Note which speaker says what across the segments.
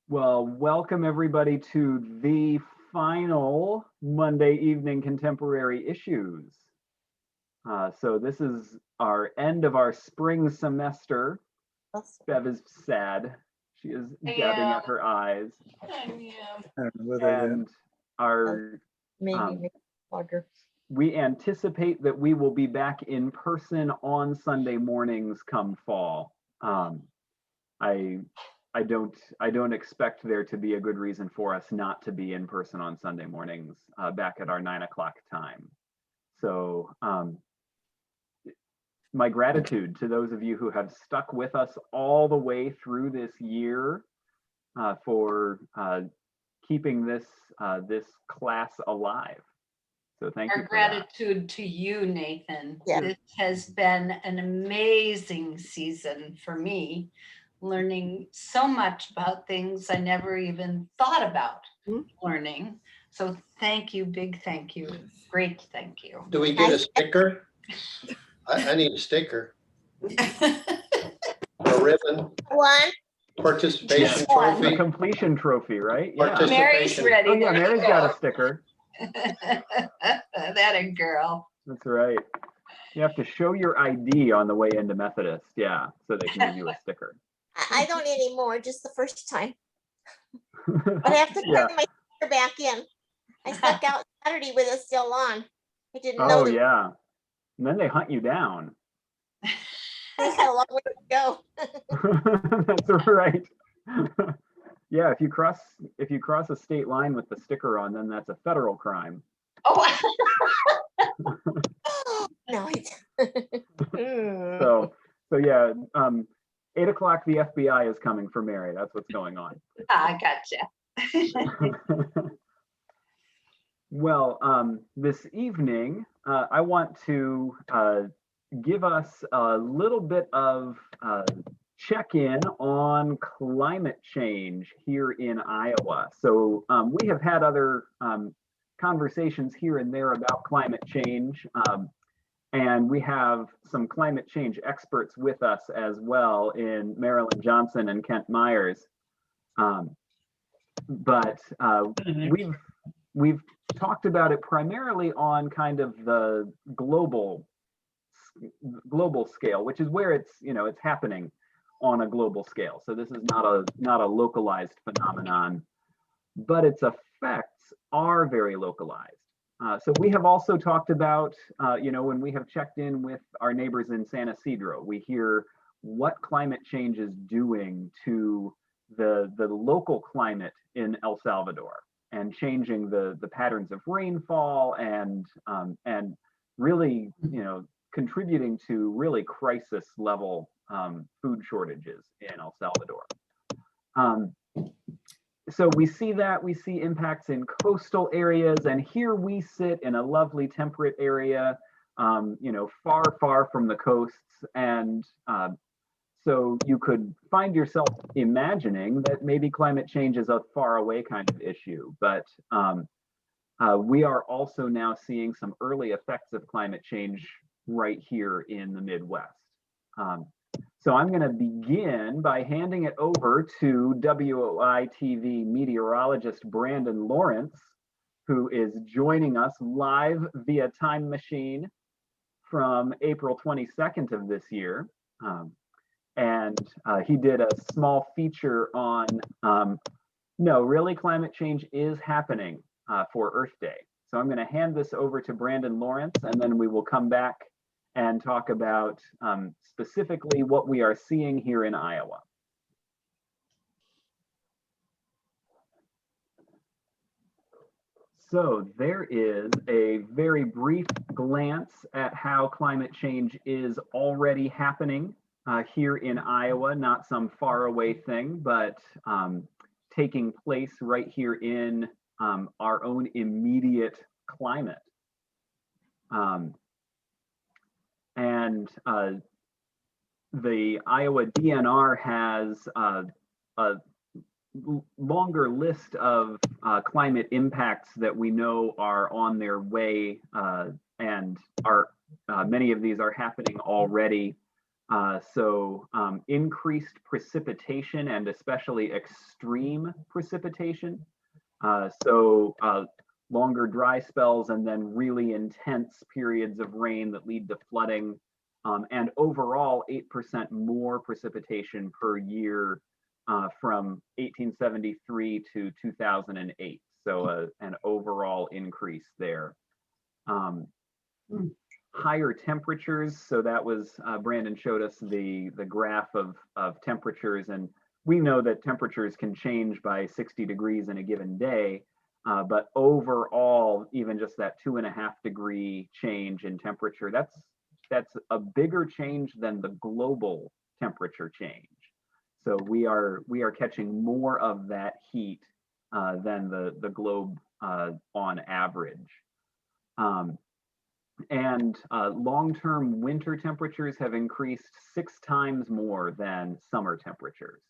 Speaker 1: Well, welcome everybody to the final Monday evening contemporary issues. So this is our end of our spring semester. Bev is sad. She is dabbing at her eyes. And our we anticipate that we will be back in person on Sunday mornings come fall. I don't expect there to be a good reason for us not to be in person on Sunday mornings back at our 9 o'clock time. So my gratitude to those of you who have stuck with us all the way through this year for keeping this class alive. So thank you.
Speaker 2: Our gratitude to you, Nathan. Yeah. This has been an amazing season for me, learning so much about things I never even thought about learning. So thank you, big thank you, great thank you.
Speaker 3: Do we get a sticker? I need a sticker. A ribbon.
Speaker 4: One.
Speaker 3: Participation trophy.
Speaker 1: A completion trophy, right?
Speaker 2: Yeah. Mary's ready.
Speaker 1: Oh yeah, Mary's got a sticker.
Speaker 2: That a girl.
Speaker 1: That's right. You have to show your ID on the way into Methodist, yeah, so they can give you a sticker.
Speaker 4: I don't anymore, just the first time. But I have to turn my sticker back in. I snuck out Saturday with it still on. I didn't know.
Speaker 1: Oh yeah, and then they hunt you down.
Speaker 4: They had a long way to
Speaker 1: go. That's right. Yeah, if you cross a state line with the sticker on, then that's a federal crime.
Speaker 2: Oh.
Speaker 4: No.
Speaker 1: So yeah, 8 o'clock, the FBI is coming for Mary. That's what's going on.
Speaker 2: I gotcha.
Speaker 1: Well, this evening, I want to give us a little bit of check-in on climate change here in Iowa. So we have had other conversations here and there about climate change, and we have some climate change experts with us as well in Marilyn Johnson and Kent Myers. But we've talked about it primarily on kind of the global scale, which is where it's happening on a global scale. So this is not a localized phenomenon, but its effects are very localized. So we have also talked about, when we have checked in with our neighbors in San Isidro, we hear what climate change is doing to the local climate in El Salvador and changing the patterns of rainfall and really, contributing to really crisis level food shortages in El Salvador. So we see impacts in coastal areas, and here we sit in a lovely temperate area, far from the coasts. And so you could find yourself imagining that maybe climate change is a far away kind of issue, but we are also now seeing some early effects of climate change right here in the Midwest. So I'm going to begin by handing it over to WOI-TV meteorologist Brandon Lawrence, who is joining us live via time machine from April 22nd of this year. And he did a small feature on, no, really climate change is happening for Earth Day. So I'm going to hand this over to Brandon Lawrence, and then we will come back and talk about specifically what we are seeing here in Iowa. So there is a very brief glance at how climate change is already happening here in Iowa, not some faraway thing, but taking place right here in our own immediate climate. And the Iowa DNR has a longer list of climate impacts that we know are on their way, and are many of these are happening already. So increased precipitation and especially extreme precipitation. Longer dry spells and then really intense periods of rain that lead to flooding, and overall 8% more precipitation per year from 1873 to 2008. So an overall increase there. Higher temperatures. So that was, Brandon showed us the graph of temperatures, and we know that temperatures can change by 60 degrees in a given day. But overall, even just that 2.5 degree change in temperature, that's a bigger change than the global temperature change. So we are catching more of that heat than the globe on average. And long-term winter temperatures have increased 6 times more than summer temperatures.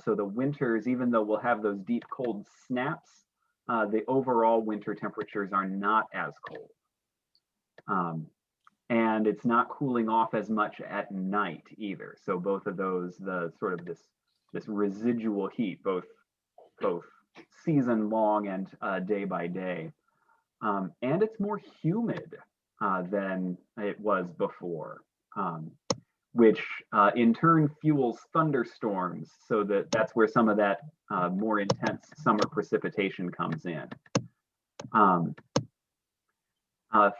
Speaker 1: So the winters, even though we'll have those deep cold snaps, the overall winter temperatures are not as cold. And it's not cooling off as much at night either. So both of those, the sort of this residual heat, both season long and day by day. And it's more humid than it was before, which in turn fuels thunderstorms. So that's where some of that more intense summer precipitation comes in.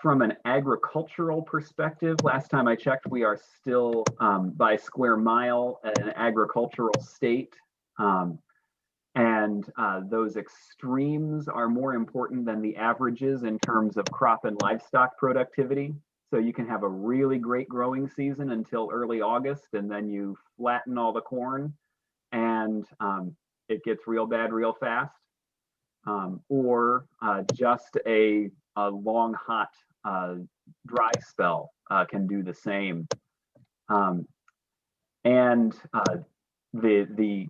Speaker 1: From an agricultural perspective, last time I checked, we are still by square mile an agricultural state. And those extremes are more important than the averages in terms of crop and livestock productivity. So you can have a really great growing season until early August, and then you flatten all the corn and it gets real bad real fast. Or just a long, hot, dry spell can do the same. And the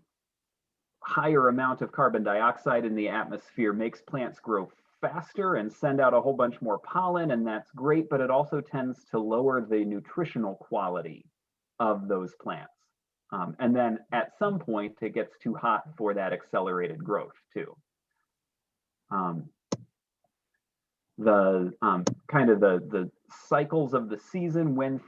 Speaker 1: higher amount of carbon dioxide in the atmosphere makes plants grow faster and send out a whole bunch more pollen, and that's great, but it also tends to lower the nutritional quality of those plants. And then at some point, it gets too hot for that accelerated growth too. The kind of the cycles of the season, when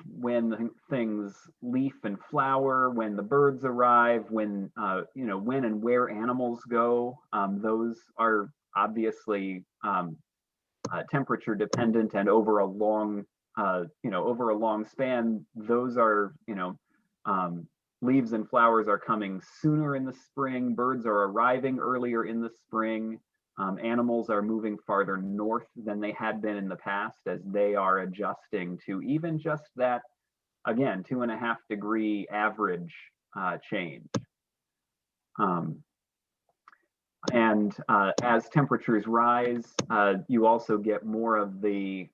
Speaker 1: things leaf and flower, when the birds arrive, when when and where animals go, those are obviously temperature dependent, and over a long span, those are leaves and flowers are coming sooner in the spring, birds are arriving earlier in the spring. Animals are moving farther north than they had been in the past as they are adjusting to even just that, again, 2.5 degree average change. And as temperatures rise, you also get more of the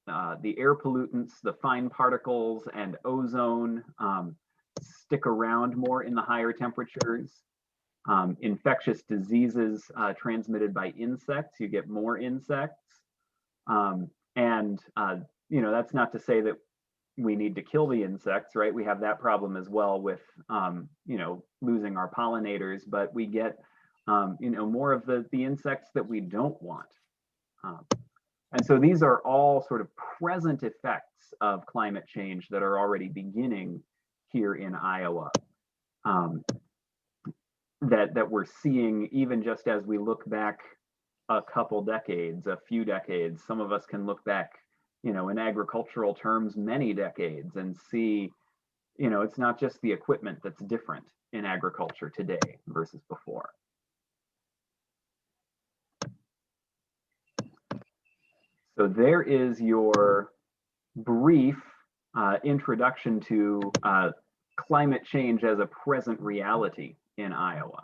Speaker 1: air pollutants, the fine particles and ozone stick around more in the higher temperatures. Infectious diseases transmitted by insects, you get more insects. That's not to say that we need to kill the insects, right? We have that problem as well with, losing our pollinators, but we get, more of the insects that we don't want. And so these are all sort of present effects of climate change that are already beginning here in Iowa. That we're seeing even just as we look back a couple decades, a few decades. Some of us can look back, in agricultural terms, many decades, and see, it's not just the equipment that's different in agriculture today versus before. So there is your brief introduction to climate change as a present reality in Iowa.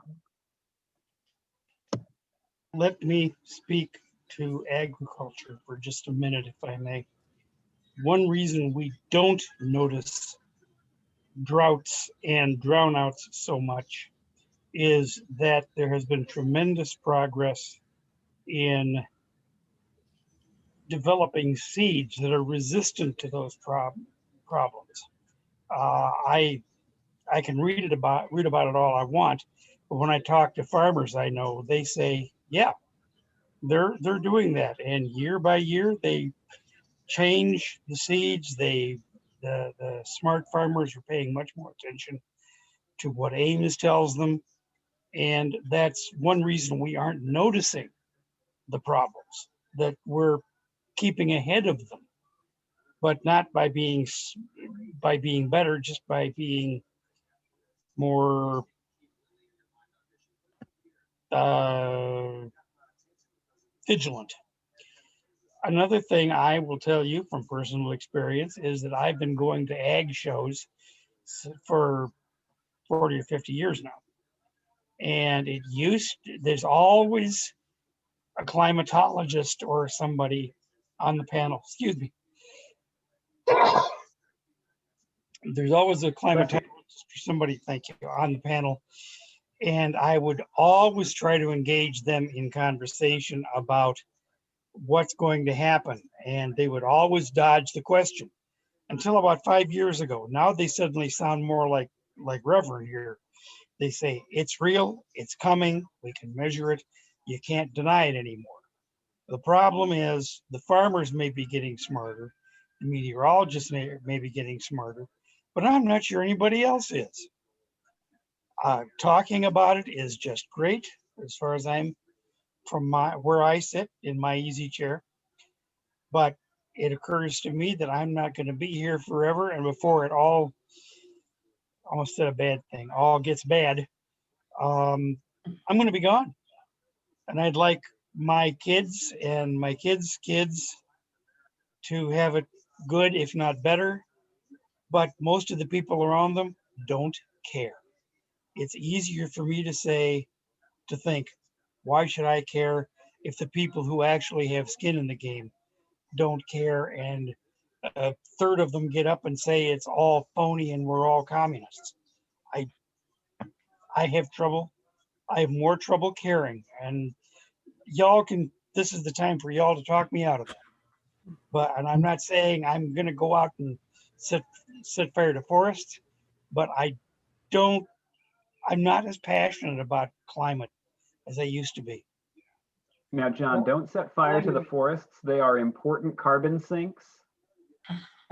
Speaker 5: Let me speak to agriculture for just a minute, if I may. One reason we don't notice droughts and drownouts so much is that there has been tremendous progress in developing seeds that are resistant to those problems. I can read about it all I want, but when I talk to farmers I know, they say, yeah, they're doing that, and year by year they change the seeds. The smart farmers are paying much more attention to what Amos tells them, and that's one reason we aren't noticing the problems, that we're keeping ahead of them, but not by being better, just by being more vigilant. Another thing I will tell you from personal experience is that I've been going to ag shows for 40 or 50 years now. And there's always a climatologist or somebody on the panel. Excuse me. There's always a climatologist or somebody, thank you, on the panel. And I would always try to engage them in conversation about what's going to happen. And they would always dodge the question until about 5 years ago. Now they suddenly sound more like Reverend here. They say, it's real, it's coming, we can measure it, you can't deny it anymore. The problem is the farmers may be getting smarter, the meteorologists may be getting smarter, but I'm not sure anybody else is. Talking about it is just great as far as I'm from where I sit in my easy chair, but it occurs to me that I'm not going to be here forever, and before it all, almost said a bad thing, all gets bad, I'm going to be gone. And I'd like my kids and my kids' kids to have it good, if not better. But most of the people around them don't care. It's easier for me to think, why should I care if the people who actually have skin in the game don't care, and a third of them get up and say it's all phony and we're all communists. I have trouble. I have more trouble caring, and this is the time for y'all to talk me out of that. And I'm not saying I'm going to go out and set fire to forests, but I'm not as passionate about climate as I used to be.
Speaker 1: Now, John, don't set fire to the forests. They are important carbon sinks.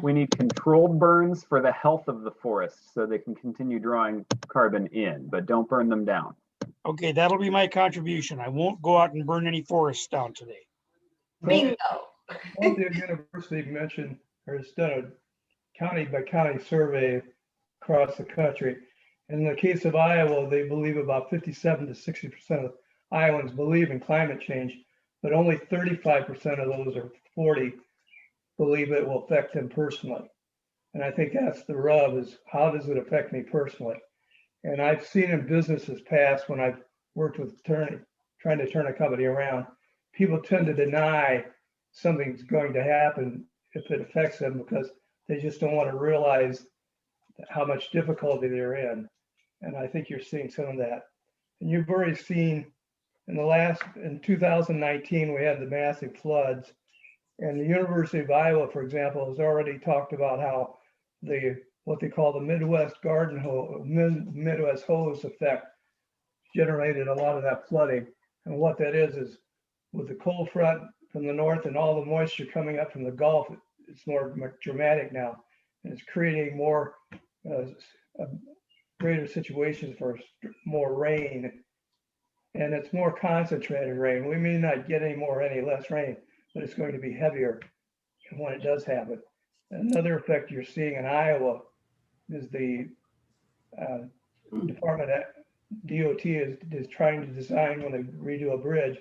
Speaker 1: We need controlled burns for the health of the forests so they can continue drawing carbon in, but don't burn them down.
Speaker 5: Okay, that'll be my contribution. I won't go out and burn any forests down today.
Speaker 2: Bingo.
Speaker 6: The university mentioned or has done a county by county survey across the country. In the case of Iowa, they believe about 57 to 60% of Iowans believe in climate change, but only 35% of those, or 40, believe it will affect them personally. And I think that's the rub, is how does it affect me personally? And I've seen in businesses past, when I've worked with attorney, trying to turn a company around, people tend to deny something's going to happen if it affects them because they just don't want to realize how much difficulty they're in. And I think you're seeing some of that. And you've already seen in 2019, we had the massive floods, and the University of Iowa, for example, has already talked about how what they call the Midwest Midwest hose effect generated a lot of that flooding. And what that is with the cold front from the north and all the moisture coming up from the Gulf, it's more dramatic now. And it's creating more greater situations for more rain. And it's more concentrated rain. We may not get any less rain, but it's going to be heavier when it does happen. Another effect you're seeing in Iowa is the Department of DOT is trying to design, when they redo a bridge,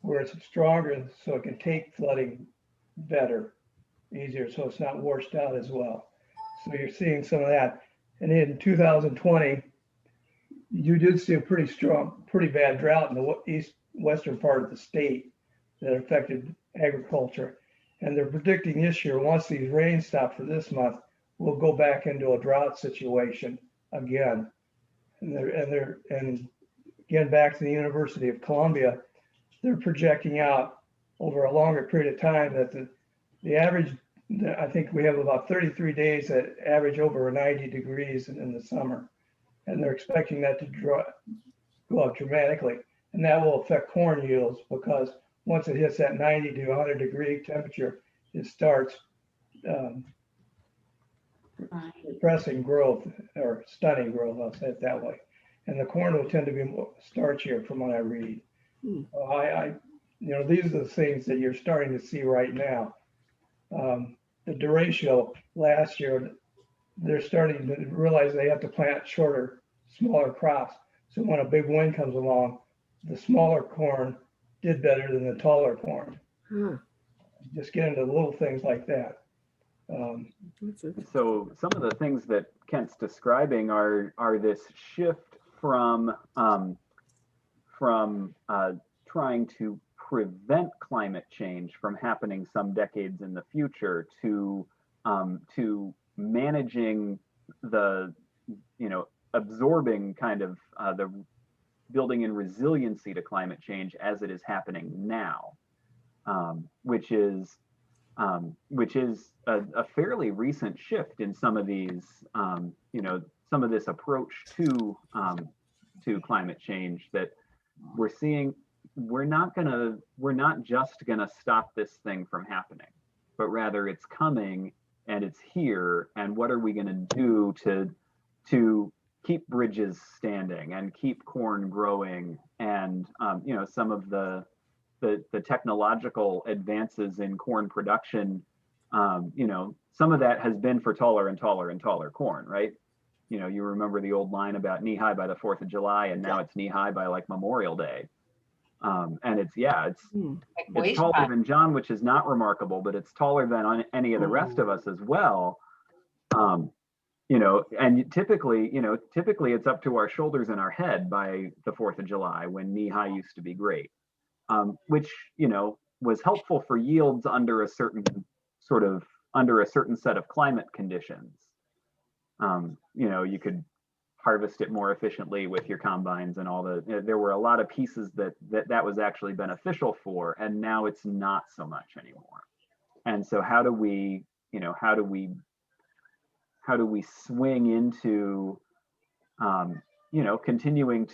Speaker 6: where it's stronger so it can take flooding better, easier, so it's not washed out as well. So you're seeing some of that. And in 2020, you did see a pretty bad drought in the western part of the state that affected agriculture. And they're predicting this year, once these rains stop for this month, we'll go back into a drought situation again. And again, back to the University of Columbia, they're projecting out over a longer period of time that the average I think we have about 33 days that average over 90 degrees in the summer. And they're expecting that to go up dramatically. And that will affect corn yields because once it hits that 90 to 100 degree temperature, it starts
Speaker 2: Right.
Speaker 6: repressing growth or stunning growth, I'll say it that way. And the corn will tend to be more starchier from what I read. These are the things that you're starting to see right now. The derecho last year, they're starting to realize they have to plant shorter, smaller crops. So when a big wind comes along, the smaller corn did better than the taller corn. Just get into little things like that.
Speaker 1: So some of the things that Kent's describing are this shift from trying to prevent climate change from happening some decades in the future to managing the, absorbing kind of the building in resiliency to climate change as it is happening now, which is a fairly recent shift in some of these, some of this approach to climate change that we're seeing. We're not just gonna stop this thing from happening, but rather it's coming and it's here. And what are we gonna do to keep bridges standing and keep corn growing? And some of the technological advances in corn production, some of that has been for taller and taller and taller corn, right? You remember the old line about knee high by the 4th of July, and now it's knee high by like Memorial Day. And it's taller than John, which is not remarkable, but it's taller than on any of the rest of us as well. And typically it's up to our shoulders and our head by the 4th of July, when knee high used to be great. Which was helpful for yields under a certain set of climate conditions. You could harvest it more efficiently with your combines and all there were a lot of pieces that was actually beneficial for, and now it's not so much anymore. And so how do we swing into continuing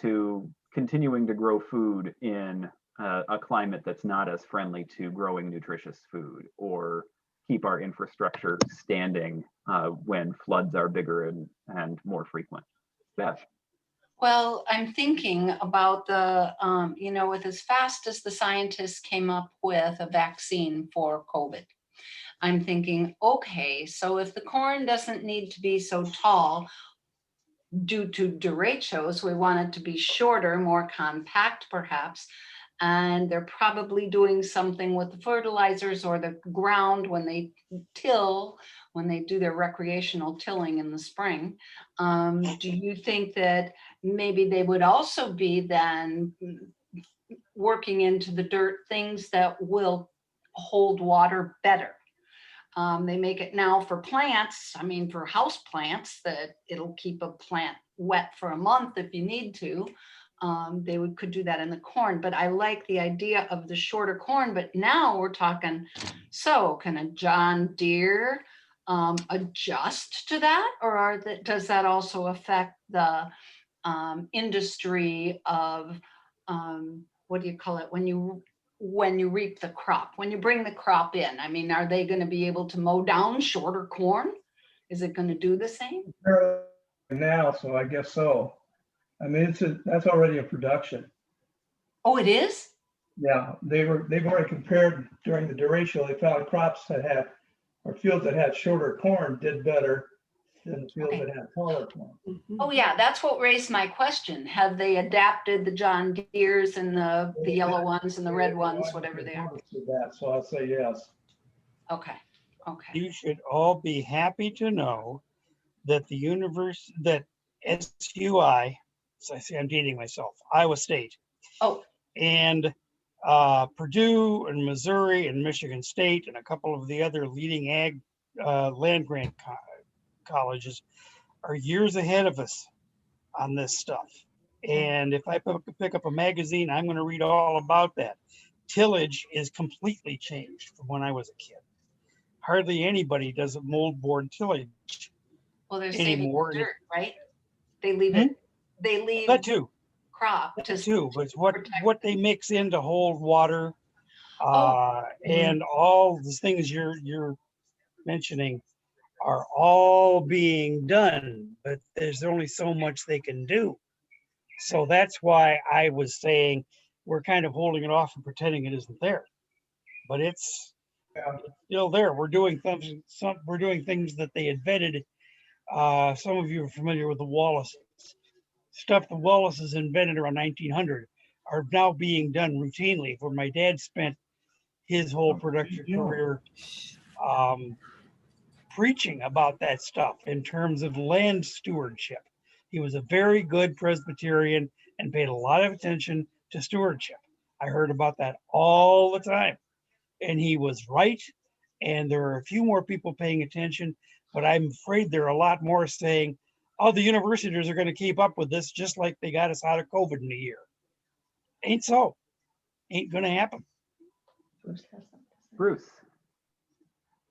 Speaker 1: to grow food in a climate that's not as friendly to growing nutritious food, or keep our infrastructure standing when floods are bigger and more frequent? Beth?
Speaker 2: Well, I'm thinking about with as fast as the scientists came up with a vaccine for COVID, I'm thinking, okay, so if the corn doesn't need to be so tall due to derechos, we want it to be shorter, more compact perhaps. And they're probably doing something with the fertilizers or the ground when they do their recreational tilling in the spring. Do you think that maybe they would also be then working into the dirt things that will hold water better? They make it now for plants, for house plants, that it'll keep a plant wet for a month if you need to. They could do that in the corn, but I like the idea of the shorter corn. But now we're talking, so can a John Deere adjust to that, or does that also affect the industry of what do you call it when you reap the crop, when you bring the crop in? Are they going to be able to mow down shorter corn? Is it going to do the same?
Speaker 6: Now, so I guess so. That's already in production.
Speaker 2: Oh, it is?
Speaker 6: Yeah, they've already compared during the derecho. They found crops or fields that had shorter corn did better than fields that had taller corn.
Speaker 2: Oh yeah, that's what raised my question. Have they adapted the John Deeres and the yellow ones and the red ones, whatever they are?
Speaker 6: So I'll say yes.
Speaker 2: Okay.
Speaker 5: You should all be happy to know that that SUI, so I see I'm dating myself, Iowa State.
Speaker 2: Oh.
Speaker 5: And Purdue and Missouri and Michigan State and a couple of the other leading ag land grant colleges are years ahead of us on this stuff. And if I pick up a magazine, I'm going to read all about that. Tillage is completely changed from when I was a kid. hardly anybody does a moldboard tillage
Speaker 2: Well, they're saving
Speaker 5: anymore.
Speaker 2: the dirt, right? They leave
Speaker 5: Hmm?
Speaker 2: it, they leave
Speaker 5: That too,
Speaker 2: crop to
Speaker 5: but it's what they mix in to hold water,
Speaker 2: Oh.
Speaker 5: and all the things you're mentioning are all being done, but there's only so much they can do. So that's why I was saying we're kind of holding it off and pretending it isn't there, but it's
Speaker 6: Yeah.
Speaker 5: still there. We're doing things that they invented. Some of you are familiar with the Wallaces. Stuff the Wallaces invented around 1900 are now being done routinely. Where my dad spent his whole production career preaching about that stuff in terms of land stewardship. He was a very good Presbyterian and paid a lot of attention to stewardship. I heard about that all the time, and he was right. And there are a few more people paying attention, but I'm afraid there are a lot more saying, oh, the universities are going to keep up with this just like they got us out of COVID in a year. Ain't so. Ain't going to happen.
Speaker 1: Bruce.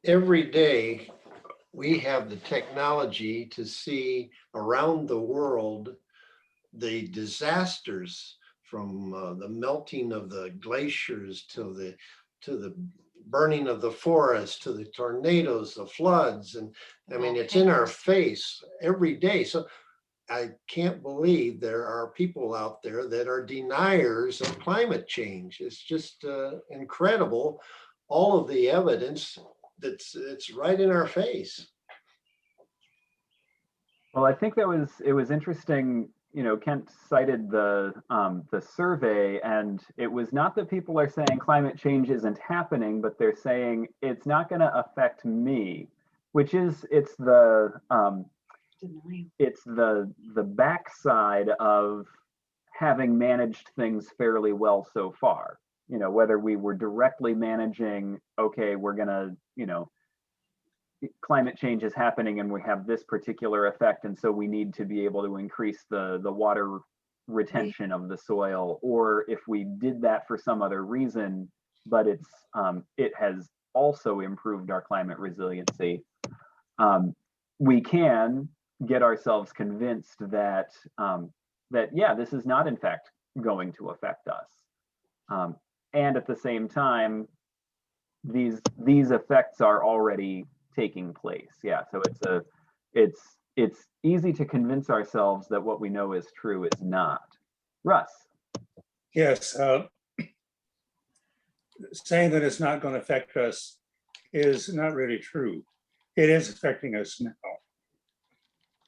Speaker 3: Every day, we have the technology to see around the world the disasters from the melting of the glaciers to the burning of the forest to the tornadoes, the floods, and I mean it's in our face every day. So I can't believe there are people out there that are deniers of climate change. It's just incredible, all of the evidence it's right in our face.
Speaker 1: Well, I think it was interesting. You know, Kent cited the survey, and it was not that people are saying climate change isn't happening, but they're saying it's not going to affect me, which is it's the backside of having managed things fairly well so far. You know, whether we were directly managing, okay, we're gonna, you know, climate change is happening and we have this particular effect, and so we need to be able to increase the water retention of the soil, or if we did that for some other reason, but it has also improved our climate resiliency. We can get ourselves convinced that yeah, this is not in fact going to affect us, and at the same time, these effects are already taking place. Yeah, so it's easy to convince ourselves that what we know is true is not. Russ.
Speaker 7: Yes, saying that it's not going to affect us is not really true. It is affecting us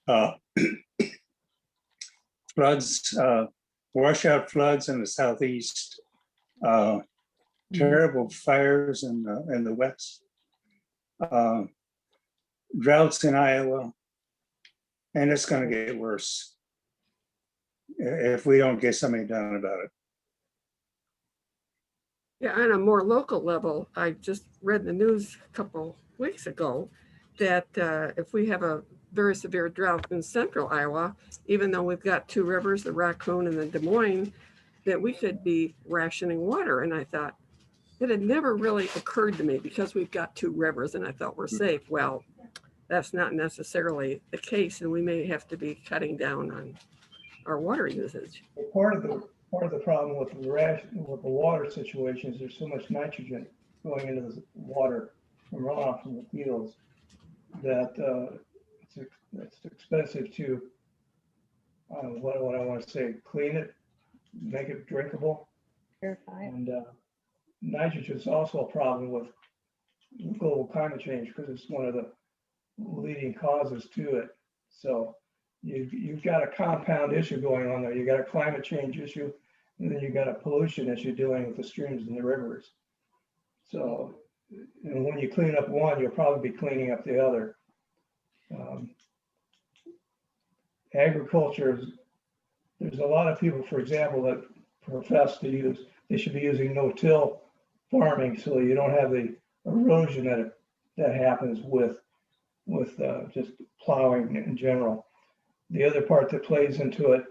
Speaker 7: now. Floods, washout floods in the southeast, terrible fires in the west, droughts in Iowa, and it's going to get worse if we don't get something done about it.
Speaker 8: Yeah, on a more local level, I just read the news a couple weeks ago that if we have a very severe drought in central Iowa, even though we've got two rivers, the Raccoon and the Des Moines, that we could be rationing water. And I thought, it had never really occurred to me because we've got two rivers and I thought we're safe. Well, that's not necessarily the case, and we may have to be cutting down on our water usage.
Speaker 6: Part of the problem with the water situation is there's so much nitrogen going into the water from runoff from the fields that it's expensive to what I want to say, clean it, make it drinkable.
Speaker 4: Purify it.
Speaker 6: And nitrogen is also a problem with global climate change because it's one of the leading causes to it. So you've got a compound issue going on there. You got a climate change issue, and then you got a pollution issue dealing with the streams and the rivers. So, and when you clean up one, you'll probably be cleaning up the other. Agriculture, there's a lot of people, for example, that profess to they should be using no-till farming so you don't have the erosion that happens with just plowing in general. The other part that plays into it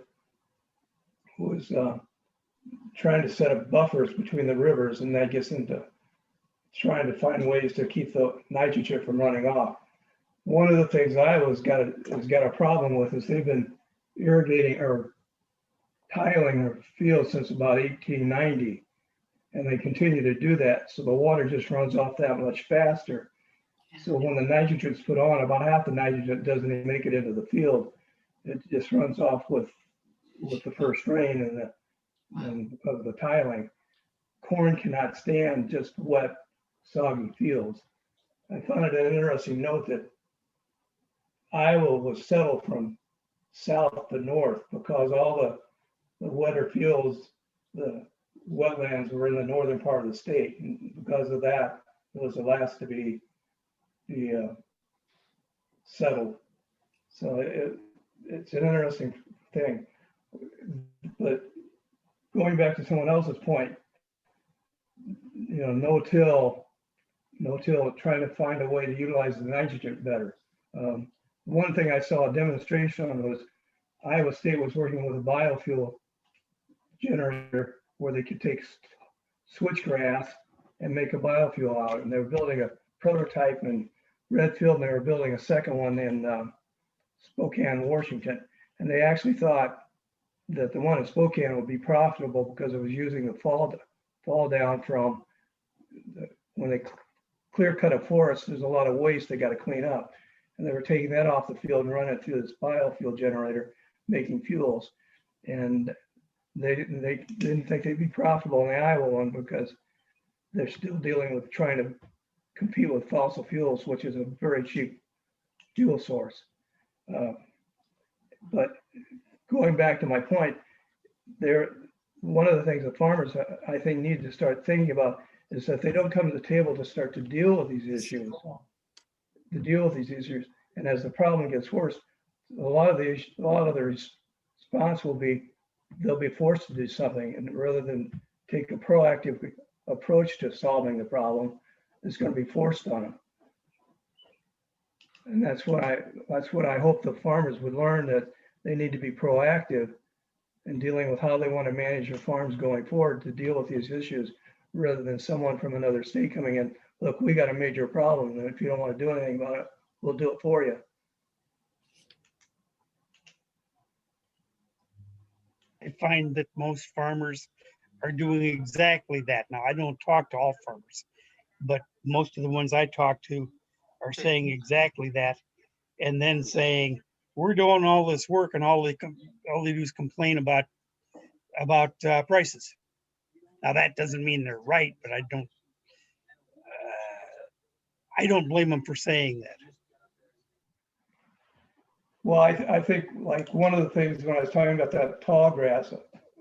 Speaker 6: was trying to set up buffers between the rivers, and that gets into trying to find ways to keep the nitrogen from running off. One of the things Iowa's got a problem with is they've been irrigating or tiling their fields since about 1890, and they continue to do that. So the water just runs off that much faster. So when the nitrogen's put on, about half the nitrogen doesn't even make it into the field. It just runs off with the first rain and because of the tiling. Corn cannot stand just wet, soggy fields. I found it an interesting note that Iowa was settled from south to north because all the wetter fields, the wetlands were in the northern part of the state. And because of that, it was the last to be settled. So it's an interesting thing. But going back to someone else's point, no-till, trying to find a way to utilize the nitrogen better. One thing I saw a demonstration on was Iowa State was working with a biofuel generator where they could take switchgrass and make a biofuel out. And they were building a prototype in Redfield, and they were building a second one in Spokane, Washington. And they actually thought that the one in Spokane would be profitable because it was using the fall down from when they clear cut a forest, there's a lot of waste they got to clean up. And they were taking that off the field and running it through this biofuel generator, making fuels. And they didn't think they'd be profitable in the Iowa one because they're still dealing with trying to compete with fossil fuels, which is a very cheap fuel source. But going back to my point, one of the things that farmers, I think, need to start thinking about is that they don't come to the table to start to deal with these issues, and as the problem gets worse, a lot of the response will be they'll be forced to do something, and rather than take a proactive approach to solving the problem, it's going to be forced on them. And that's what I hope the farmers would learn, that they need to be proactive in dealing with how they want to manage their farms going forward to deal with these issues, rather than someone from another state coming in. Look, we got a major problem, and if you don't want to do anything about it, we'll do it for you.
Speaker 5: I find that most farmers are doing exactly that. Now, I don't talk to all farmers, but most of the ones I talk to are saying exactly that, and then saying, we're doing all this work and all they do is complain about prices. Now, that doesn't mean they're right, but I don't blame them for saying that.
Speaker 6: Well, I think, like, one of the things when I was talking about that tall grass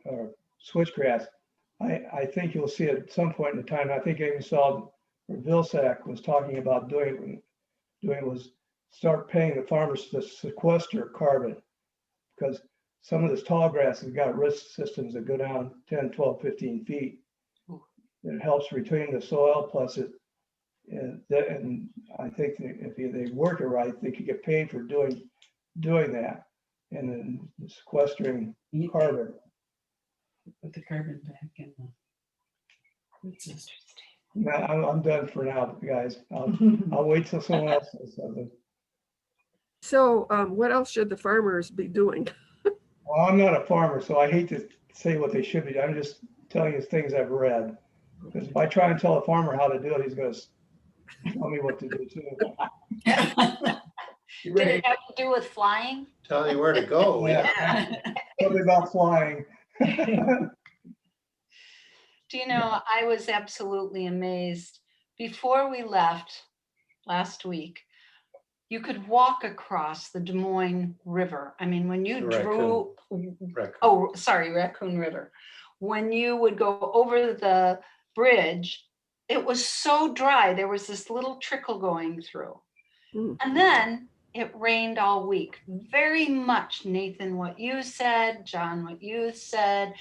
Speaker 6: or switchgrass, I think you'll see at some point in time, I think I even saw where Vilsack was talking about doing was start paying the farmers to sequester carbon, because some of this tall grass has got root systems that go down 10, 12, 15 feet. It helps retain the soil, plus and I think if they work it right, they could get paid for doing that, and then sequestering carbon.
Speaker 9: Put the carbon back in the.
Speaker 6: I'm done for now, guys. I'll wait till someone else says something.
Speaker 8: So what else should the farmers be doing?
Speaker 6: Well, I'm not a farmer, so I hate to say what they should be. I'm just telling you things I've read. Because if I try and tell a farmer how to do it, he's going to tell me what to do too.
Speaker 2: Did it have to do with flying?
Speaker 3: Tell you where to go.
Speaker 6: Yeah. Something about flying.
Speaker 2: Do you know, I was absolutely amazed. Before we left last week, you could walk across the Des Moines River. I mean, when you Raccoon River. When you would go over the bridge, it was so dry. There was this little trickle going through. And then it rained all week. Very much, Nathan, what you said, John, what you said,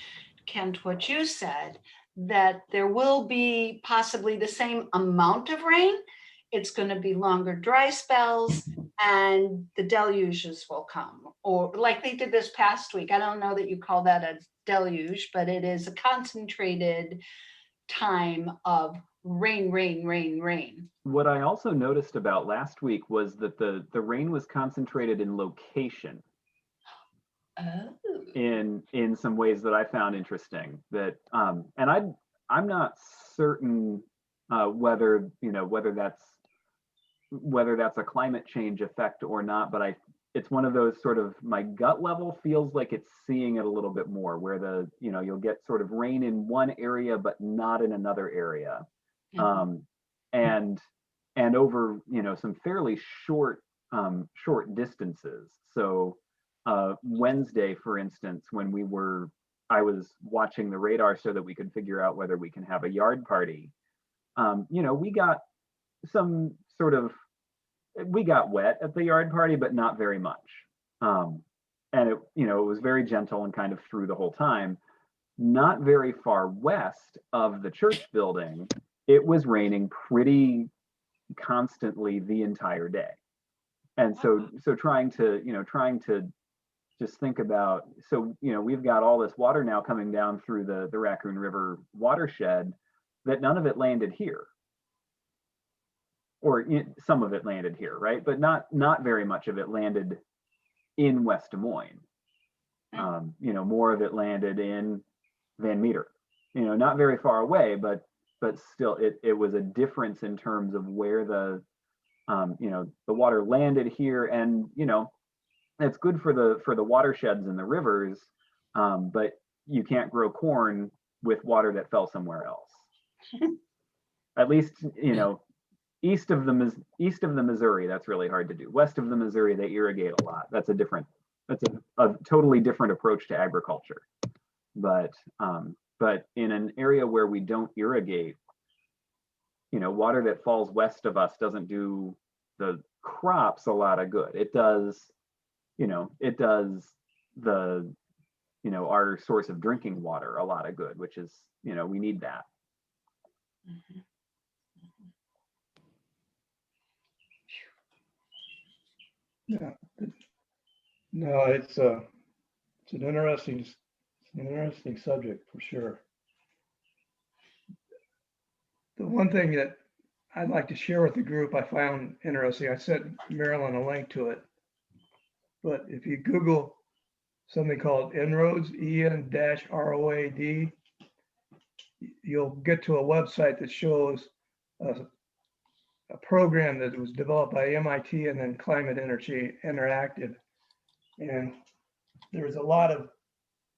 Speaker 2: Kent, what you said, that there will be possibly the same amount of rain. It's going to be longer dry spells, and the deluges will come, or like they did this past week. I don't know that you call that a deluge, but it is a concentrated time of rain, rain, rain, rain.
Speaker 1: What I also noticed about last week was that the rain was concentrated in location
Speaker 2: Oh.
Speaker 1: in some ways that I found interesting. That and I'm not certain whether whether that's a climate change effect or not, but it's one of those sort of, my gut level feels like it's seeing it a little bit more, where you'll get sort of rain in one area but not in another area.
Speaker 2: Mhm.
Speaker 1: And over some fairly short distances. So Wednesday, for instance, when I was watching the radar so that we could figure out whether we can have a yard party. We got some sort of, we got wet at the yard party, but not very much. And it was very gentle and kind of through the whole time. Not very far west of the church building, it was raining pretty constantly the entire day. And so trying to just think about, we've got all this water now coming down through the Raccoon River watershed, that none of it landed here. Or some of it landed here, right? But not very much of it landed in West Des Moines. More of it landed in Van Meter. Not very far away, but still, it was a difference in terms of where the water landed here, and it's good for the watersheds and the rivers, but you can't grow corn with water that fell somewhere else. At least east of the Missouri, that's really hard to do. West of the Missouri, they irrigate a lot. That's a totally different approach to agriculture. But in an area where we don't irrigate, water that falls west of us doesn't do the crops a lot of good. It does our source of drinking water a lot of good, which is, we need that.
Speaker 2: Mm-hmm.
Speaker 6: Yeah. No, it's an interesting subject for sure. The one thing that I'd like to share with the group I found interesting, I sent Marilyn a link to it, but if you Google something called En-ROADS, EN-ROAD, you'll get to a website that shows a program that was developed by MIT and then Climate Energy Interactive. And there's a lot of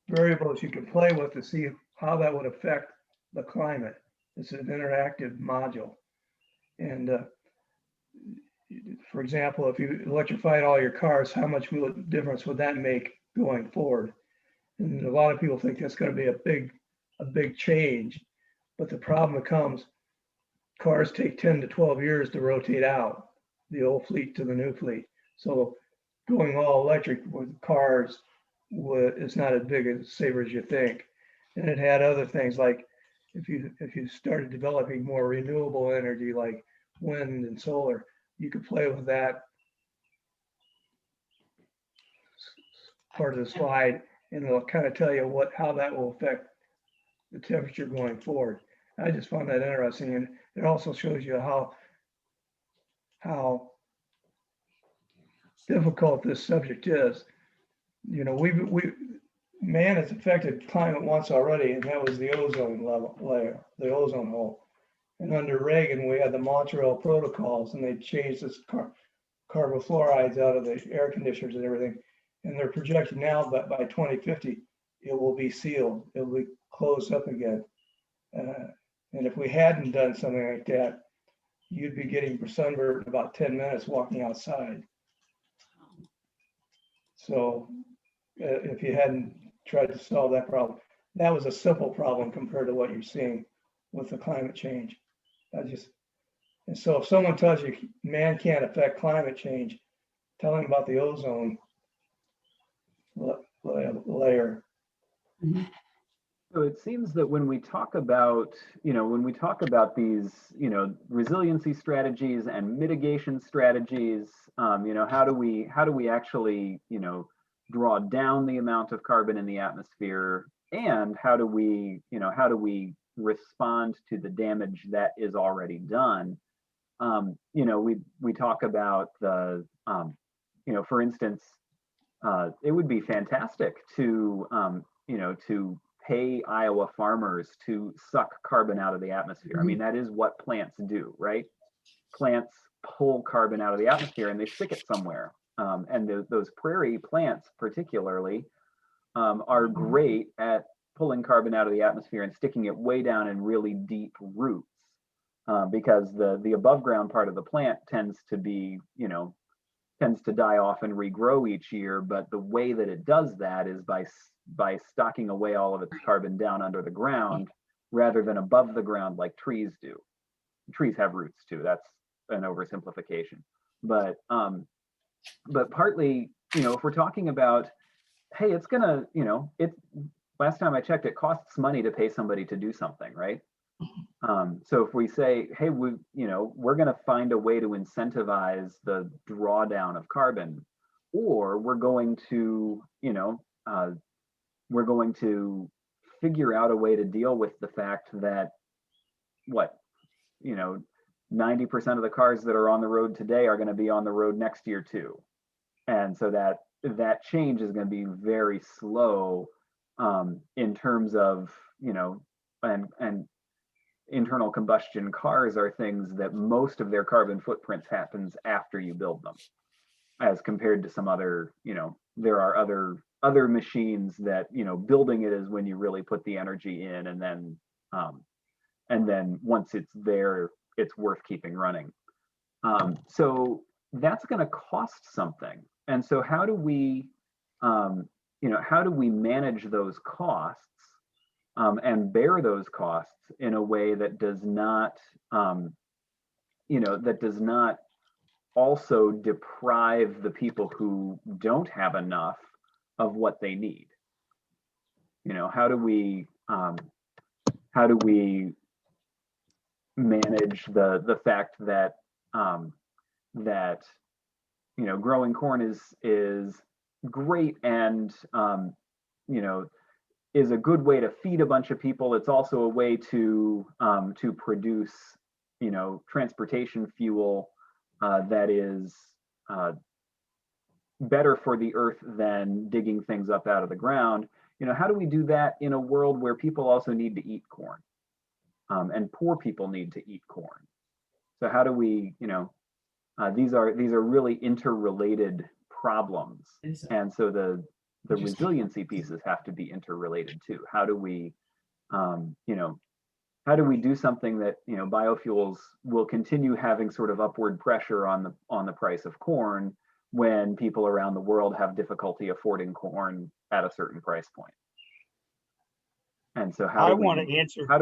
Speaker 6: variables you can play with to see how that would affect the climate. It's an interactive module. And for example, if you electrified all your cars, how much difference would that make going forward? And a lot of people think that's going to be a big change. But the problem becomes, cars take 10 to 12 years to rotate out, the old fleet to the new fleet. So going all electric with cars is not as big a saver as you think. And it had other things like, if you started developing more renewable energy like wind and solar, you could play with that part of the slide, and it'll kind of tell you how that will affect the temperature going forward. I just found that interesting, and it also shows you how difficult this subject is. Man has affected climate once already, and that was the ozone layer, the ozone hole. And under Reagan, we had the Montreal protocols, and they changed this carbofluorides out of the air conditioners and everything. And they're projecting now that by 2050, it will be sealed. It will be closed up again. And if we hadn't done something like that, you'd be getting sunburned in about 10 minutes walking outside. So if you hadn't tried to solve that problem, that was a simple problem compared to what you're seeing with the climate change. And so if someone tells you man can't affect climate change, tell them about the ozone layer.
Speaker 2: Mm-hmm.
Speaker 1: So it seems that when we talk about these, resiliency strategies and mitigation strategies, how do we actually, draw down the amount of carbon in the atmosphere, and how do we respond to the damage that is already done. We talk about the, for instance, it would be fantastic to, to pay Iowa farmers to suck carbon out of the atmosphere. I mean, that is what plants do, right? Plants pull carbon out of the atmosphere and they stick it somewhere. And those prairie plants particularly are great at pulling carbon out of the atmosphere and sticking it way down in really deep roots, because the above ground part of the plant tends to die off and regrow each year. But the way that it does that is by stocking away all of its carbon down under the ground rather than above the ground like trees do. Trees have roots too. That's an oversimplification. But partly, if we're talking about, hey, it's gonna, last time I checked, it costs money to pay somebody to do something, right? So if we say, hey, we're going to find a way to incentivize the drawdown of carbon, or we're going to figure out a way to deal with the fact that 90% of the cars that are on the road today are going to be on the road next year too. And so that change is going to be very slow in terms of, and internal combustion cars are things that most of their carbon footprints happens after you build them, as compared to some other, there are other machines that, building it is when you really put the energy in, and then once it's there, it's worth keeping running. So that's going to cost something. And so how do we manage those costs and bear those costs in a way that does not, also deprive the people who don't have enough of what they need? How do we manage the fact that growing corn is great and is a good way to feed a bunch of people. It's also a way to produce transportation fuel that is better for the earth than digging things up out of the ground. How do we do that in a world where people also need to eat corn, and poor people need to eat corn? So how do we, these are really interrelated problems, and so the resiliency pieces have to be interrelated too. How do we, how do we do something that, biofuels will continue having sort of upward pressure on the price of corn when people around the world have difficulty affording corn at a certain price point? And so how do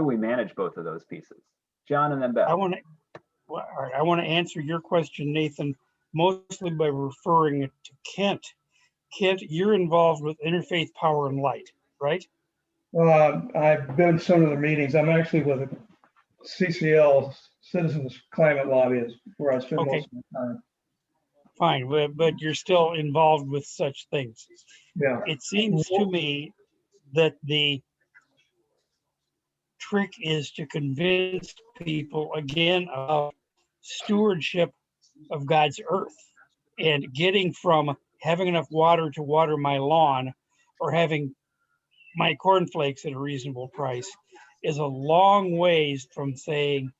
Speaker 1: we manage both of those pieces? John and then Beth.
Speaker 5: I want to answer your question, Nathan, mostly by referring it to Kent. Kent, you're involved with Interfaith Power and Light, right?
Speaker 6: I've been to some of the meetings. I'm actually with CCL, Citizens Climate Lobby, where I spend most of my time.
Speaker 5: Fine, but you're still involved with such things.
Speaker 6: Yeah.
Speaker 5: It seems to me that the trick is to convince people again of stewardship of God's earth, and getting from having enough water to water my lawn or having my cornflakes at a reasonable price is a long ways from saying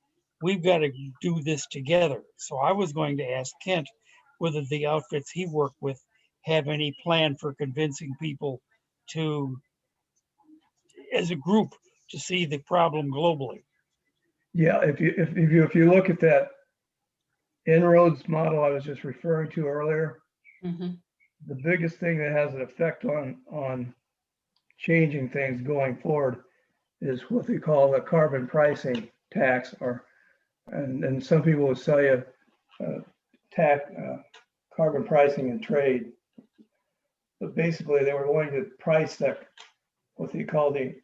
Speaker 5: we've got to do this together. So I was going to ask Kent whether the outfits he worked with have any plan for convincing people to, as a group, to see the problem globally.
Speaker 6: Yeah, if you look at that inroads model I was just referring to earlier, the biggest thing that has an effect on changing things going forward is what they call the carbon pricing tax, and some people will sell you carbon pricing and trade. But basically, they were going to price that, what they call the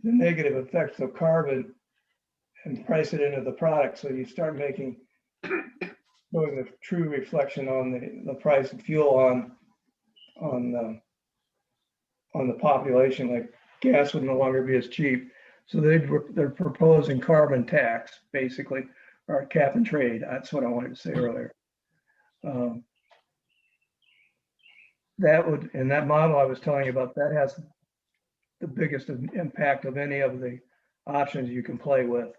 Speaker 6: negative effects of carbon, and price it into the product. So you start showing the true reflection on the price of fuel on the population. Like gas would no longer be as cheap. So they're proposing carbon tax, basically, or cap and trade. That's what I wanted to say earlier. That would, and that model I was telling you about, that has the biggest impact of any of the options you can play with.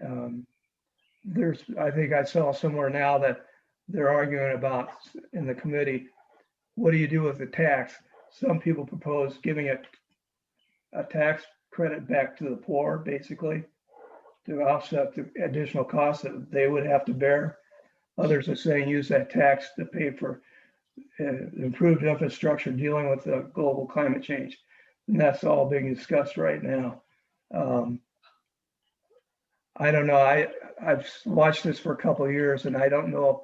Speaker 6: I think I saw somewhere now that they're arguing about in the committee, what do you do with the tax? Some people propose giving it a tax credit back to the poor, basically, to offset the additional costs that they would have to bear. Others are saying use that tax to pay for improved infrastructure dealing with the global climate change. And that's all being discussed right now. I don't know. I've watched this for a couple of years, and I don't know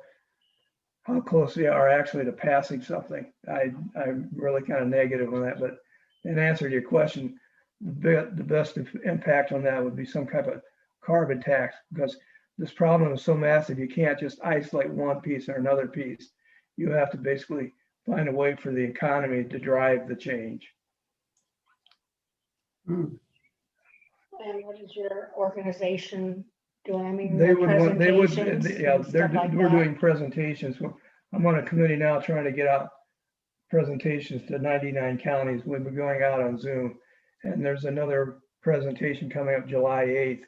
Speaker 6: how close they are actually to passing something. I'm really kind of negative on that. But in answer to your question, the best impact on that would be some type of carbon tax, because this problem is so massive, you can't just isolate one piece or another piece. You have to basically find a way for the economy to drive the change.
Speaker 9: Mm.
Speaker 10: And what is your organization doing? I mean,
Speaker 6: They
Speaker 10: their
Speaker 6: would,
Speaker 10: presentations
Speaker 6: yeah,
Speaker 10: and stuff like
Speaker 6: we're
Speaker 10: that?
Speaker 6: doing presentations. I'm on a committee now trying to get out presentations to 99 counties. We'll be going out on Zoom. And there's another presentation coming up July 8th.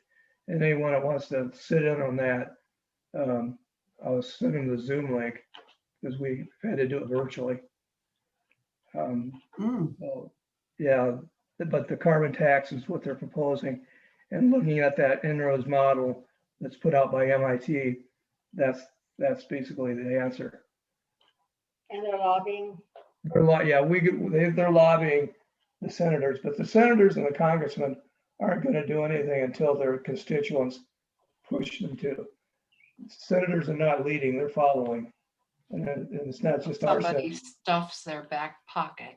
Speaker 6: And anyone that wants to sit in on that, I'll send them the Zoom link because we had to do it virtually. So, yeah, but the carbon tax is what they're proposing. And looking at that En-ROADS model that's put out by MIT, that's basically the answer.
Speaker 10: And they're lobbying?
Speaker 6: They're lobbying the senators, but the senators and the congressmen aren't going to do anything until their constituents push them to. Senators are not leading, they're following. And it's not just our
Speaker 2: Somebody
Speaker 6: senators.
Speaker 2: stuffs their back pocket.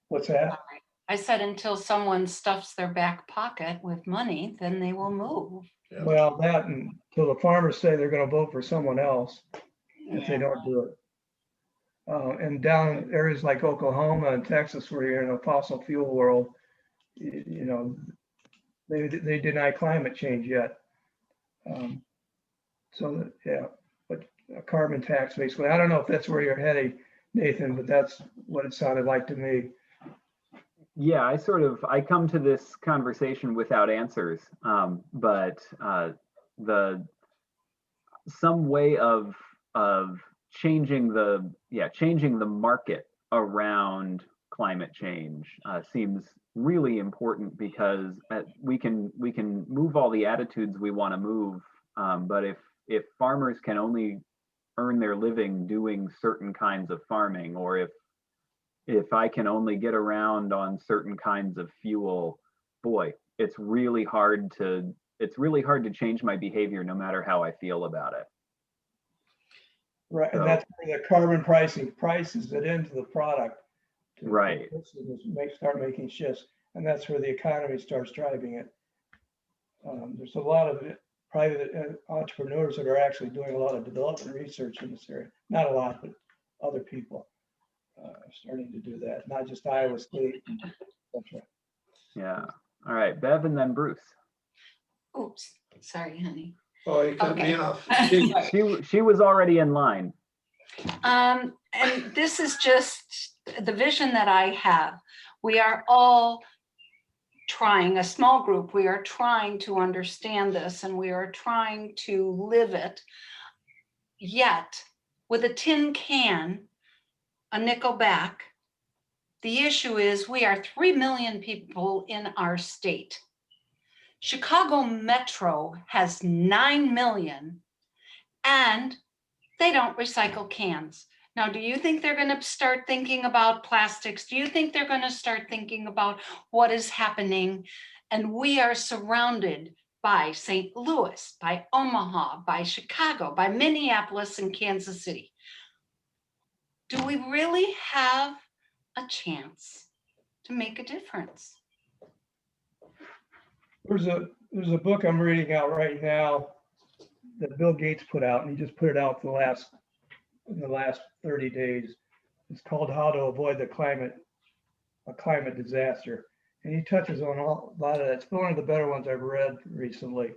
Speaker 6: What's that?
Speaker 2: I said, until someone stuffs their back pocket with money, then they will move.
Speaker 3: Yeah.
Speaker 6: Well, that until the farmers say they're going to vote for someone else if they don't do it. And down in areas like Oklahoma and Texas, where you're in a fossil fuel world, you know, they deny climate change yet. So yeah, but a carbon tax basically. I don't know if that's where you're heading, Nathan, but that's what it sounded like to me.
Speaker 1: Yeah, I come to this conversation without answers, but some way of changing the market around climate change seems really important, because we can move all the attitudes we want to move, but if farmers can only earn their living doing certain kinds of farming, or if I can only get around on certain kinds of fuel, boy, it's really hard to change my behavior no matter how I feel about it.
Speaker 6: Right,
Speaker 1: So,
Speaker 6: and that's where the carbon pricing prices it into the product.
Speaker 1: Right.
Speaker 6: Start making shifts, and that's where the economy starts driving it. There's a lot of private entrepreneurs that are actually doing a lot of development research in this area. Not a lot, but other people are starting to do that, not just Iowa State. Etc.
Speaker 1: Yeah. All right, Bev, and then Bruce.
Speaker 2: Oops, sorry, honey.
Speaker 3: Oh, you cut me
Speaker 2: Okay.
Speaker 3: off.
Speaker 1: She was already in line.
Speaker 2: And this is just the vision that I have. We are all trying, a small group, we are trying to understand this, and we are trying to live it. Yet, with a tin can, a nickel back, the issue is we are 3 million people in our state. Chicago Metro has 9 million, and they don't recycle cans. Now, do you think they're going to start thinking about plastics? Do you think they're going to start thinking about what is happening? And we are surrounded by St. Louis, by Omaha, by Chicago, by Minneapolis and Kansas City. Do we really have a chance to make a difference?
Speaker 6: There's a book I'm reading out right now that Bill Gates put out, and he just put it out in the last 30 days. It's called How to Avoid a Climate Disaster. and he touches on a lot of that. It's one of the better ones I've read recently.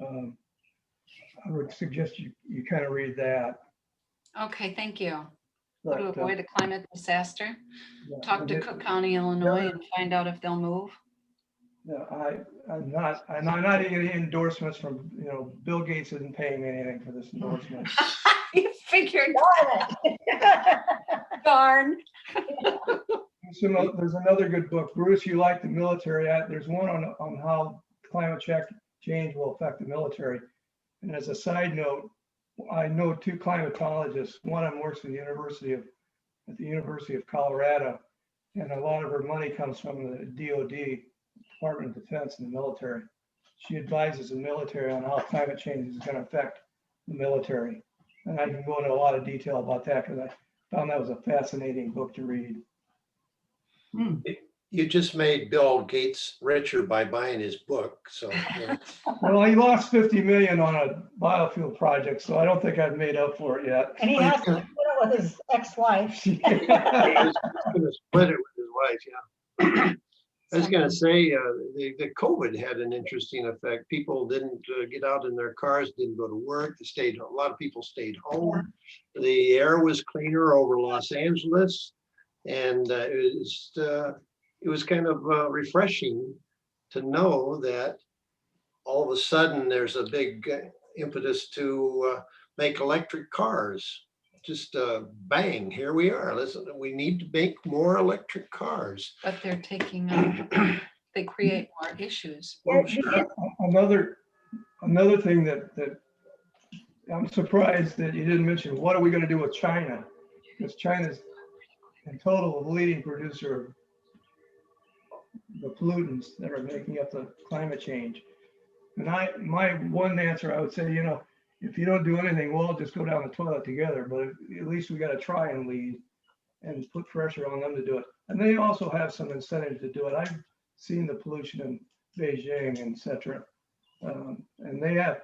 Speaker 6: I would suggest you kind of read that.
Speaker 2: Okay, thank you. How
Speaker 6: But,
Speaker 2: to avoid a climate disaster.
Speaker 6: yeah,
Speaker 2: Talk
Speaker 6: and
Speaker 2: to Cook County, Illinois, and find out if they'll move.
Speaker 6: I'm not getting endorsements from, Bill Gates isn't paying me anything for this endorsement.
Speaker 2: You figured. Darn.
Speaker 6: There's another good book, Bruce, you like the military. There's one on how climate change will affect the military. And as a side note, I know two climatologists. One of them works at the University of Colorado, and a lot of her money comes from the DoD, Department of Defense, and the military. She advises the military on how climate change is going to affect the military. And I can go into a lot of detail about that because I found that was a fascinating book to read.
Speaker 3: You just made Bill Gates richer by buying his book. So,
Speaker 6: Well, he lost 50 million on a biofuel project, so I don't think I've made up for it yet.
Speaker 10: And he has to split it with his ex-wife.
Speaker 3: He's going to split it with his wife. Yeah. I was going to say the COVID had an interesting effect. People didn't get out in their cars, didn't go to work. A lot of people stayed home. The air was cleaner over Los Angeles, and it was kind of refreshing to know that all of a sudden there's a big impetus to make electric cars. Just bang, here we are. Listen, we need to make more electric cars.
Speaker 2: But they're taking they create more issues.
Speaker 3: Oh, sure.
Speaker 6: Another thing that I'm surprised that you didn't mention, what are we going to do with China? Because China's in total the leading producer of the pollutants that are making up the climate change. And my one answer, I would say, if you don't do anything, we'll all just go down the toilet together. But at least we got to try and lead and put pressure on them to do it. And they also have some incentive to do it. I've seen the pollution in Beijing, etc. And they have,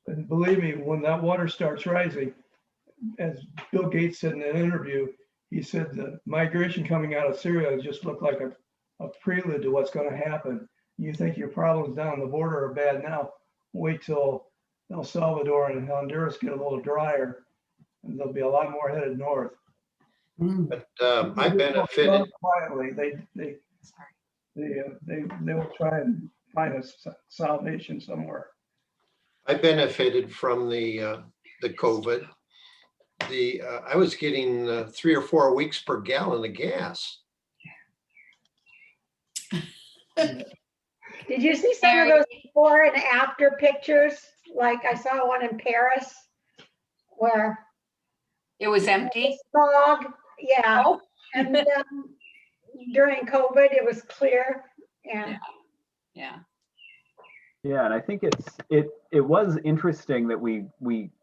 Speaker 6: and believe me, when that water starts rising, as Bill Gates said in an interview, he said the migration coming out of Syria just looked like a prelude to what's going to happen. You think your problems down the border are bad now, wait till El Salvador and Honduras get a little drier, and there'll be a lot more headed north.
Speaker 3: But I benefited
Speaker 6: quietly. They will try and find a salvation somewhere.
Speaker 3: I benefited from the COVID. I was getting 3 or 4 weeks per gallon of gas.
Speaker 10: Did you see some of those before and after pictures? Like I saw one in Paris where
Speaker 2: it was empty.
Speaker 10: Smog, yeah.
Speaker 2: Oh.
Speaker 10: And then during COVID, it was clear. Yeah.
Speaker 1: Yeah, and I think it was interesting that we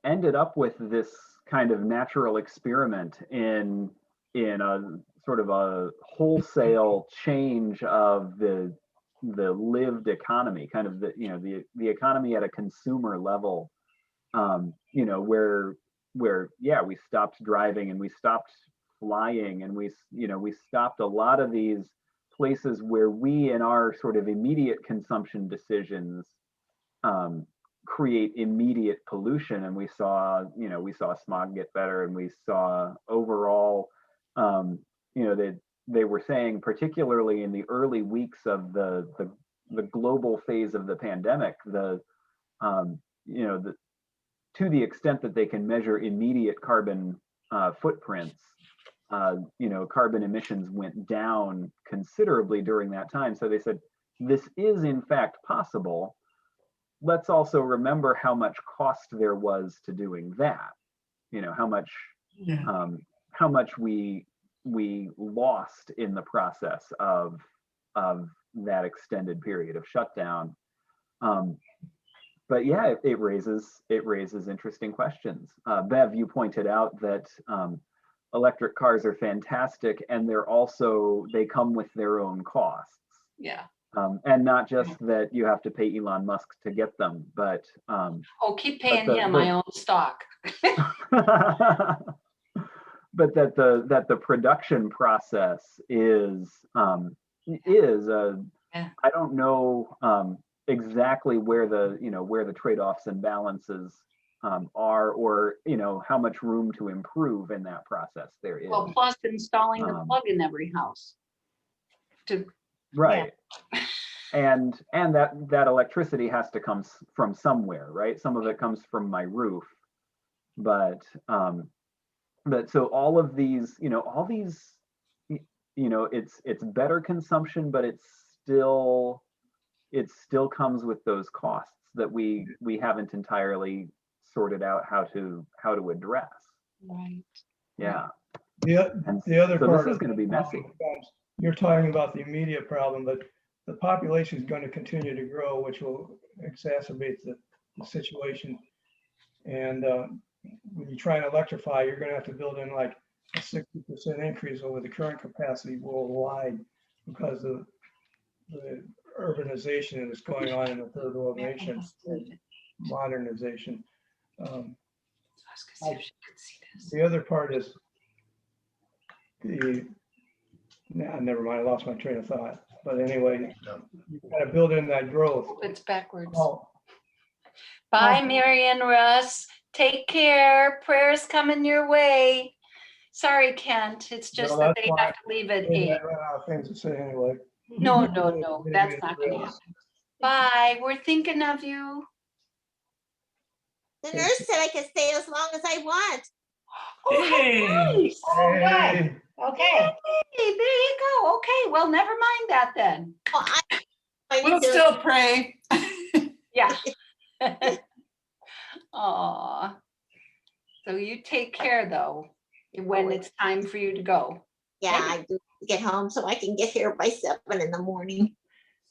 Speaker 1: ended up with this kind of natural experiment in a sort of a wholesale change of the lived economy, kind of the economy at a consumer level, where we stopped driving and we stopped flying and we stopped a lot of these places where we in our sort of immediate consumption decisions create immediate pollution, and we saw smog get better, and we saw overall they were saying, particularly in the early weeks of the global phase of the pandemic, to the extent that they can measure immediate carbon footprints, carbon emissions went down considerably during that time. So they said, this is in fact possible. Let's also remember how much cost there was to doing that. How much we lost in the process of that extended period of shutdown. But yeah, it raises interesting questions. Bev, you pointed out that electric cars are fantastic, and they come with their own costs.
Speaker 2: Yeah.
Speaker 1: And not just that you have to pay Elon Musk to get them, but
Speaker 2: keep paying him. I own stock.
Speaker 1: But that the production process is is.
Speaker 2: Yeah.
Speaker 1: I don't know exactly where the trade-offs and balances are, or how much room to improve in that process there is.
Speaker 2: Well, plus installing the
Speaker 1: Um,
Speaker 2: plug in every house.
Speaker 1: Right. And that electricity has to come from somewhere, right? Some of it comes from my roof, but so all of these, it's better consumption, but it still comes with those costs that we haven't entirely sorted out how to address.
Speaker 2: Right.
Speaker 1: Yeah. And
Speaker 6: The other
Speaker 1: so
Speaker 6: part
Speaker 1: this is
Speaker 6: of
Speaker 1: going to be
Speaker 6: the
Speaker 1: messy.
Speaker 6: problem comes- You're talking about the immediate problem, but the population is going to continue to grow, which will exacerbate the situation. And when you try and electrify, you're going to have to build in like a 60% increase over the current capacity worldwide because of the urbanization that is going on in the third world nation, modernization. The other part is never mind, I lost my train of thought. But anyway, you gotta build in that growth.
Speaker 2: It's backwards.
Speaker 6: Oh,
Speaker 2: Bye, Marion Russ. Take care. Prayers coming your way. Sorry, Kent. It's just
Speaker 6: No,
Speaker 2: that
Speaker 6: that's
Speaker 2: they have
Speaker 6: fine.
Speaker 2: to leave at
Speaker 6: maybe
Speaker 2: 8.
Speaker 6: I ran out of things to say anyway.
Speaker 2: No, that's not going to happen. Bye. We're thinking of you.
Speaker 4: The nurse said I could stay as long as I want.
Speaker 2: Oh, how nice.
Speaker 10: Oh, good.
Speaker 6: Hey,
Speaker 10: Okay.
Speaker 2: Hey, there you go. Okay, well, never mind that then.
Speaker 4: Well, I
Speaker 9: We'll still pray.
Speaker 2: Yeah. Aw. So you take care though, when it's time for you to go.
Speaker 4: yeah, I do get home so I can get here by 7 in the morning.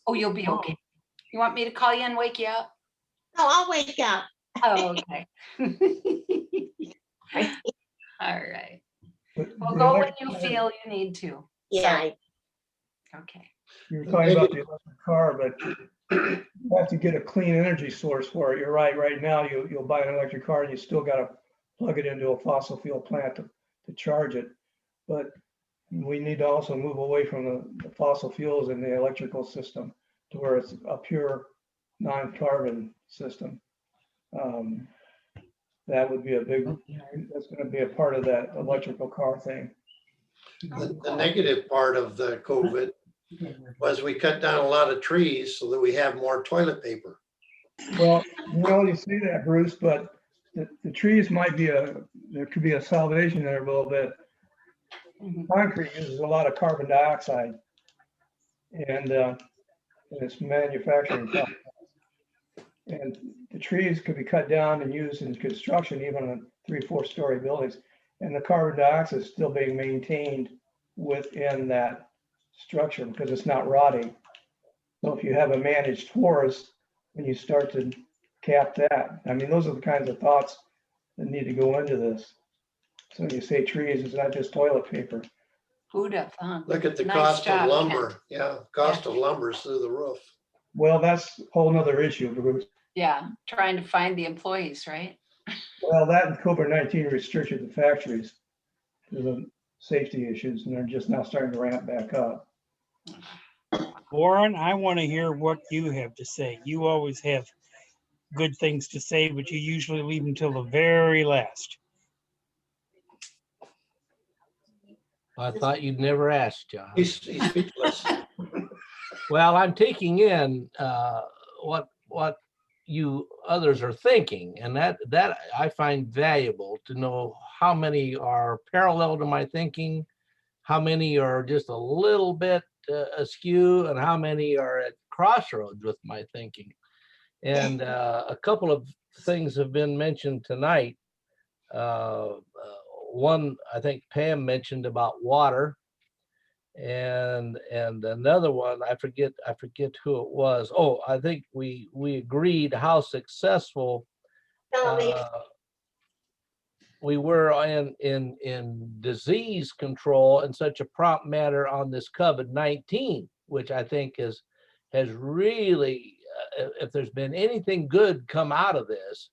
Speaker 2: Oh, you'll be okay. You want me to call you and wake you up?
Speaker 4: No, I'll wake up.
Speaker 2: Oh, okay. All right.
Speaker 6: but
Speaker 2: Well,
Speaker 6: the
Speaker 2: go when
Speaker 6: electric
Speaker 2: you
Speaker 6: car-
Speaker 2: feel you need to.
Speaker 4: Yeah,
Speaker 2: Okay.
Speaker 6: You were talking about the electric car, but you have to get a clean energy source for it. You're right. Right now, you'll buy an electric car and you still got to plug it into a fossil fuel plant to charge it. But we need to also move away from the fossil fuels in the electrical system to where it's a pure non-carbon system. That would be that's going to be a part of that electrical car thing.
Speaker 3: The negative part of the COVID was we cut down a lot of trees so that we have more toilet paper.
Speaker 6: Well, you say that, Bruce, but the trees might be there could be a salvation there a little bit. Concrete uses a lot of carbon dioxide and in its manufacturing process. And the trees could be cut down and used in construction, even on 3-4 story buildings. And the carbon dioxide is still being maintained within that structure because it's not rotting. So if you have a managed forest, when you start to cap that, I mean, those are the kinds of thoughts that need to go into this. So when you say trees, it's not just toilet paper.
Speaker 2: Who'd have thought?
Speaker 3: Look at the
Speaker 2: Nice
Speaker 3: cost
Speaker 2: job,
Speaker 3: of lumber.
Speaker 2: Kent.
Speaker 3: Yeah, cost of lumber is through the roof.
Speaker 6: Well, that's a whole nother issue, Bruce.
Speaker 2: Yeah, trying to find the employees, right?
Speaker 6: Well, that and COVID-19 restricted the factories to the safety issues, and they're just now starting to ramp back up.
Speaker 5: Warren, I want to hear what you have to say. You always have good things to say, but you usually leave them till the very last.
Speaker 11: I thought you'd never ask, John.
Speaker 3: He's speechless.
Speaker 11: Well, I'm taking in what you others are thinking, and that I find valuable to know how many are parallel to my thinking, how many are just a little bit askew, and how many are at crossroads with my thinking. And a couple of things have been mentioned tonight. One, I think Pam mentioned about water, and another one, I forget who it was. Oh, I think we agreed how successful we were in disease control in such a prompt manner on this COVID-19, which I think has really, if there's been anything good come out of this,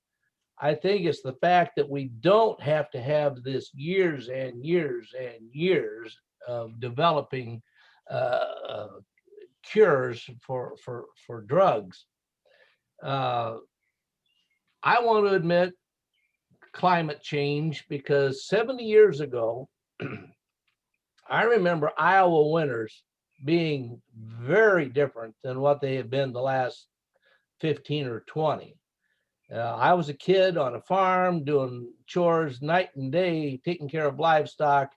Speaker 11: I think it's the fact that we don't have to have this years and years and years of developing cures for drugs. I want to admit climate change, because 70 years ago, I remember Iowa winters being very different than what they have been the last 15 or 20. I was a kid on a farm doing chores night and day, taking care of livestock.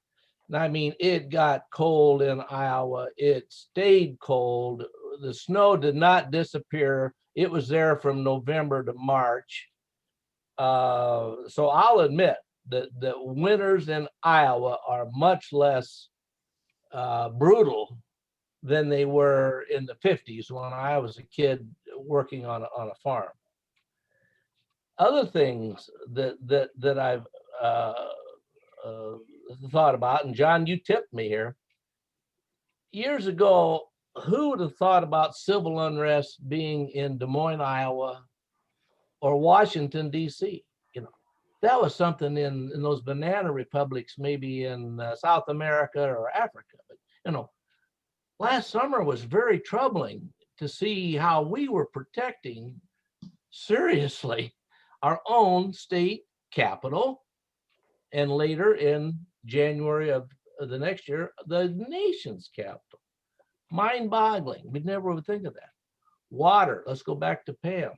Speaker 11: And I mean, it got cold in Iowa. It stayed cold. The snow did not disappear. It was there from November to March. So I'll admit that the winters in Iowa are much less brutal than they were in the 50s when I was a kid working on a farm. Other things that I've thought about, and John, you tipped me here. Years ago, who would have thought about civil unrest being in Des Moines, Iowa, or Washington, D.C.? You know, that was something in those banana republics, maybe in South America or Africa. But, you know, last summer was very troubling to see how we were protecting, seriously, our own state capital, and later in January of the next year, the nation's capital. Mind-boggling. We'd never would think of that. Water. Let's go back to Pam.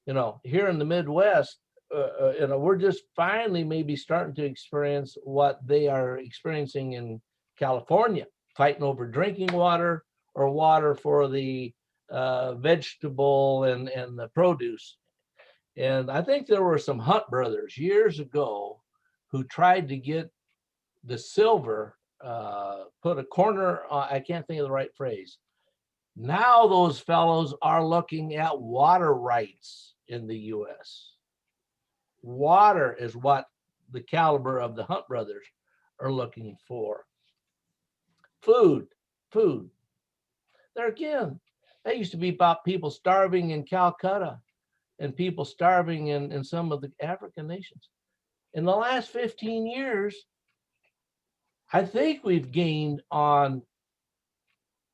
Speaker 11: You know, here in the Midwest, you know, we're just finally maybe starting to experience what they are experiencing in California, fighting over drinking water or water for the vegetable and the produce. And I think there were some Hunt brothers years ago who tried to get the silver, put a corner, I can't think of the right phrase. Now those fellows are looking at water rights in the US. Water is what the caliber of the Hunt brothers are looking for. Food. There again, that used to be about people starving in Calcutta and people starving in some of the African nations. In the last 15 years, I think we've gained on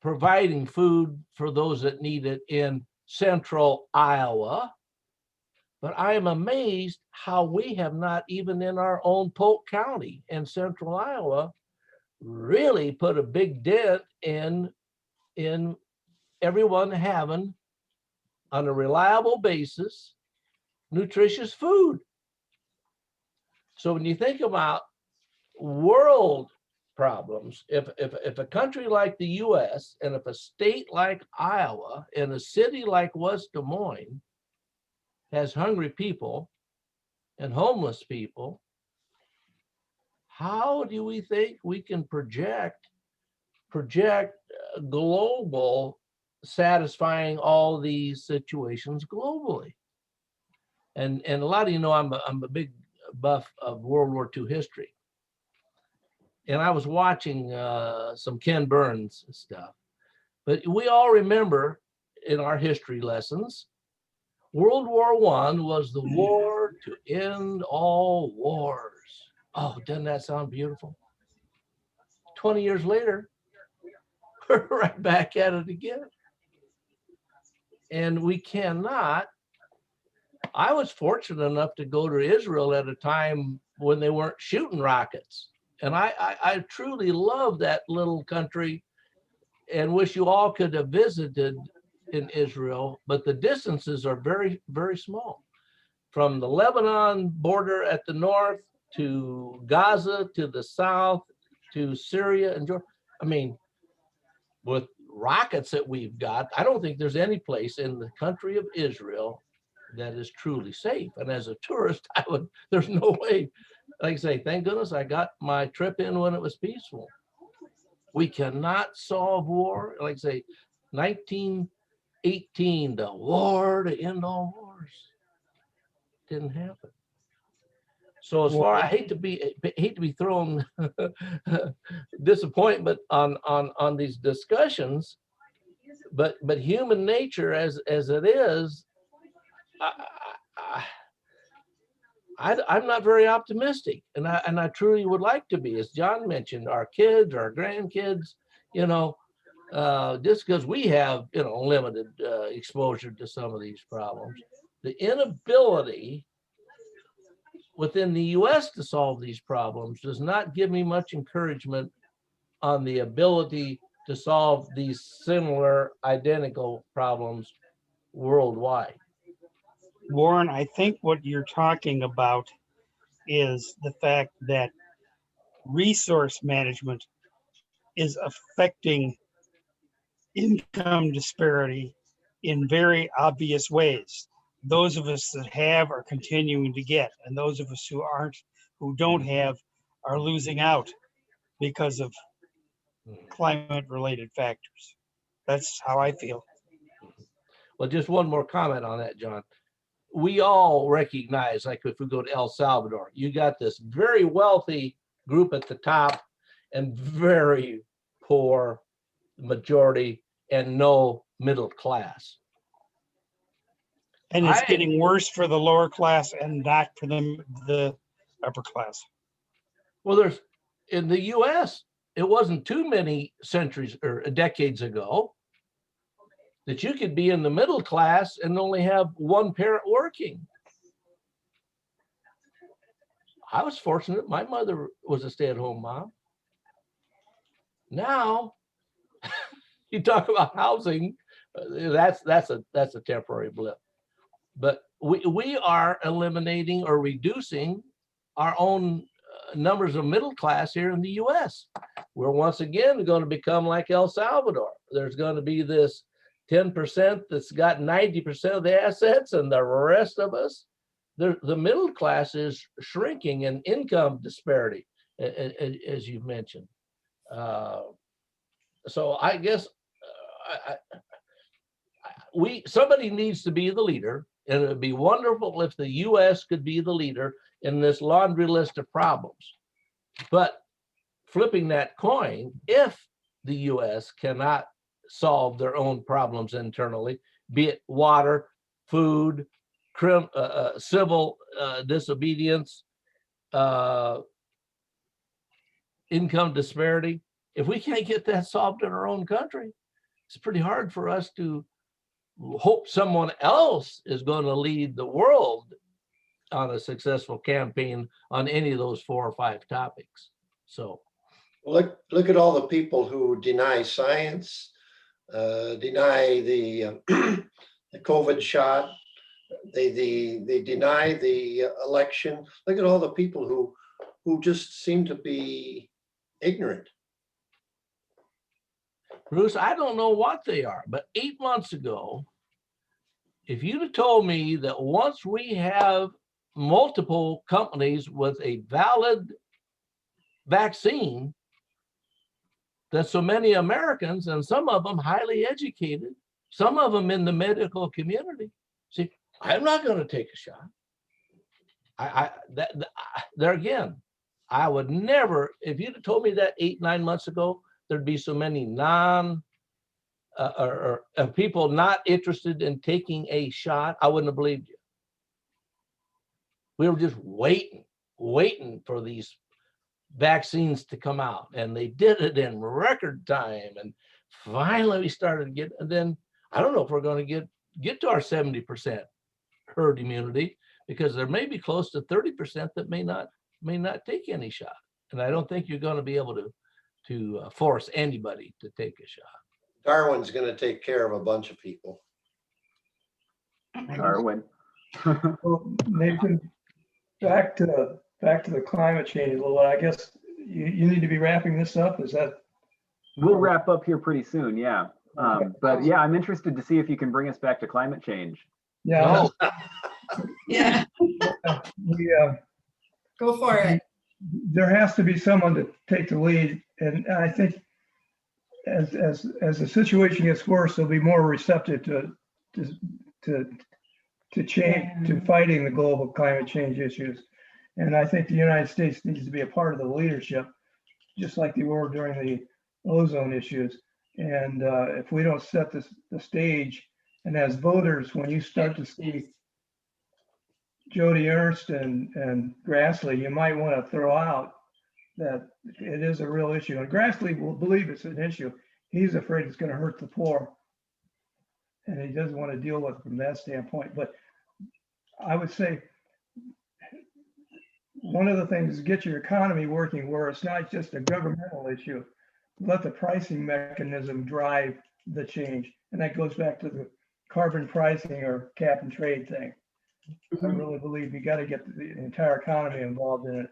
Speaker 11: providing food for those that need it in central Iowa. But I am amazed how we have not, even in our own Polk County in central Iowa, really put a big dent in everyone having, on a reliable basis, nutritious food. So when you think about world problems, if a country like the US and if a state like Iowa and a city like West Des Moines has hungry people and homeless people, how do we think we can project global satisfying all these situations globally? And a lot of you know I'm a big buff of World War II history. And I was watching some Ken Burns stuff. But we all remember in our history lessons, World War I was the war to end all wars. Oh, doesn't that sound beautiful? 20 years later, we're right back at it again. And we cannot. I was fortunate enough to go to Israel at a time when they weren't shooting rockets. And I truly love that little country and wish you all could have visited in Israel, but the distances are very, very small. From the Lebanon border at the north to Gaza to the south to Syria and Jordan. I mean, with rockets that we've got, I don't think there's any place in the country of Israel that is truly safe. And as a tourist, there's no way. Like I say, thank goodness I got my trip in when it was peaceful. We cannot solve war. Like I say, 1918, the war to end all wars. Didn't happen. So as far, I hate to be thrown disappointment on these discussions, but human nature as it is, I'm not very optimistic, and I truly would like to be. As John mentioned, our kids, our grandkids, you know, just because we have, limited exposure to some of these problems, the inability within the US to solve these problems does not give me much encouragement on the ability to solve these similar, identical problems worldwide.
Speaker 5: Warren, I think what you're talking about is the fact that resource management is affecting income disparity in very obvious ways. Those of us that have are continuing to get, and those of us who don't have, are losing out because of climate related factors. That's how I feel.
Speaker 11: Well, just one more comment on that, John. We all recognize, like if we go to El Salvador, you got this very wealthy group at the top and very poor majority and no middle class.
Speaker 5: And it's getting worse for the lower class and not for the upper class.
Speaker 11: Well, there's in the US, it wasn't too many centuries or decades ago that you could be in the middle class and only have one parent working. I was fortunate. My mother was a stay-at-home mom. Now, you talk about housing, that's a temporary blip. But we are eliminating or reducing our own numbers of middle class here in the US. We're once again going to become like El Salvador. There's going to be this 10% that's got 90% of the assets, and the rest of us, the middle class is shrinking, and income disparity, as you mentioned. So I guess somebody needs to be the leader, and it would be wonderful if the US could be the leader in this laundry list of problems. But flipping that coin, if the US cannot solve their own problems internally, be it water, food, civil disobedience, income disparity, if we can't get that solved in our own country, it's pretty hard for us to hope someone else is going to lead the world on a successful campaign on any of those 4 or 5 topics. So
Speaker 3: look at all the people who deny science, deny the the COVID shot, they deny the election. Look at all the people who just seem to be ignorant.
Speaker 11: Bruce, I don't know what they are, but 8 months ago, if you'd have told me that once we have multiple companies with a valid vaccine, that so many Americans, and some of them highly educated, some of them in the medical community, see, I'm not going to take a shot. There again, I would never, if you'd have told me that 8, 9 months ago, there'd be so many people not interested in taking a shot, I wouldn't have believed you. We were just waiting for these vaccines to come out, and they did it in record time, and finally we started to get, and then I don't know if we're going to get to our 70% herd immunity, because there may be close to 30% that may not take any shot, and I don't think you're going to be able to force anybody to take a shot.
Speaker 3: Darwin's going to take care of a bunch of people.
Speaker 1: Darwin.
Speaker 6: Well, Nathan, back to the climate change a little. I guess you need to be wrapping this up. Is that?
Speaker 1: We'll wrap up here pretty soon. Yeah. But yeah, I'm interested to see if you can bring us back to climate change.
Speaker 6: Yeah.
Speaker 11: Oh.
Speaker 9: Yeah, go for it.
Speaker 6: There has to be someone to take the lead, and I think as the situation gets worse, they'll be more receptive to change, to fighting the global climate change issues. And I think the United States needs to be a part of the leadership, just like they were during the ozone issues. And if we don't set the stage, and as voters, when you start to see Jody Ernst and Grassley, you might want to throw out that it is a real issue. And Grassley will believe it's an issue. he's afraid it's going to hurt the poor. And he doesn't want to deal with it from that standpoint. But I would say one of the things is get your economy working where it's not just a governmental issue. Let the pricing mechanism drive the change. And that goes back to the carbon pricing or cap and trade thing. I really believe you got to get the entire economy involved in it.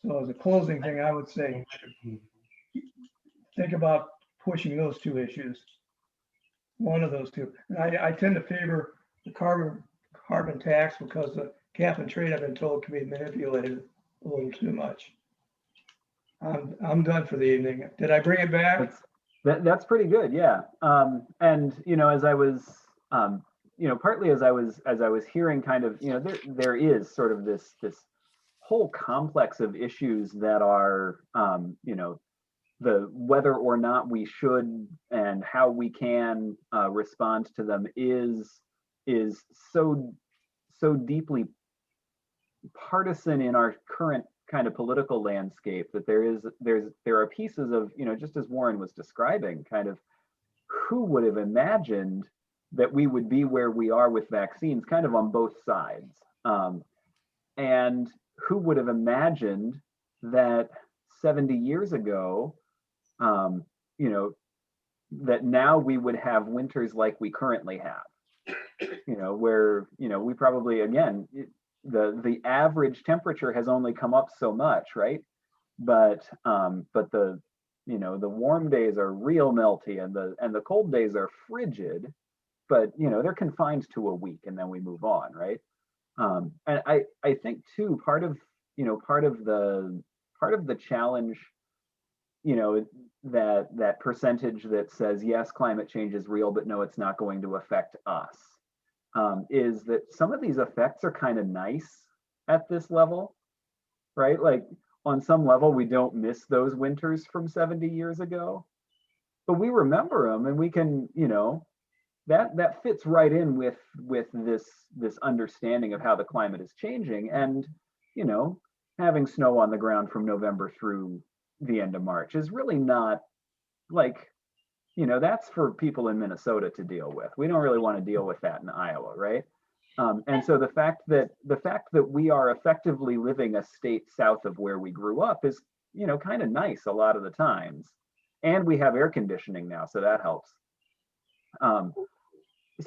Speaker 6: So as a closing thing, I would say, think about pushing those two issues. One of those two. And I tend to favor the carbon tax because the cap and trade, I've been told, can be manipulated a little too much. I'm done for the evening. Did I bring it back?
Speaker 1: That's pretty good, yeah. And as I was, partly as I was hearing, kind of, there is sort of this whole complex of issues that are, the whether or not we should and how we can respond to them is so deeply partisan in our current kind of political landscape that there are pieces of, just as Warren was describing, kind of who would have imagined that we would be where we are with vaccines, kind of on both sides, and who would have imagined that 70 years ago, that now we would have winters like we currently have, where, we probably, again, the average temperature has only come up so much, right? But the, the warm days are real melty and the cold days are frigid, but, they're confined to a week and then we move on, right? And I think too, part of the challenge, that percentage that says, yes, climate change is real, but no, it's not going to affect us, is that some of these effects are kind of nice at this level, right? Like on some level, we don't miss those winters from 70 years ago, but we remember them, and we can, that fits right in with this understanding of how the climate is changing. And, having snow on the ground from November through the end of March is really not like, that's for people in Minnesota to deal with. We don't really want to deal with that in Iowa, right? And so the fact that we are effectively living a state south of where we grew up is, kind of nice a lot of the times. And we have air conditioning now, so that helps.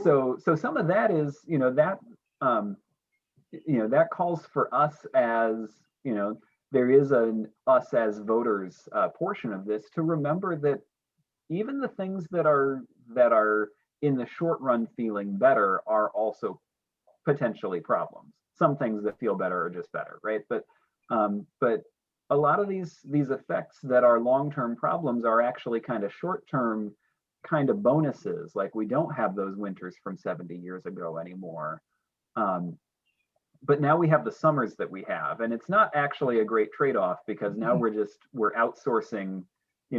Speaker 1: So some of that is, that calls for us as, there is an us as voters portion of this to remember that even the things that are in the short run feeling better are also potentially problems. Some things that feel better are just better, right? But a lot of these effects that are long-term problems are actually kind of short-term kind of bonuses. Like we don't have those winters from 70 years ago anymore. But now we have the summers that we have, and it's not actually a great trade-off because now we're outsourcing,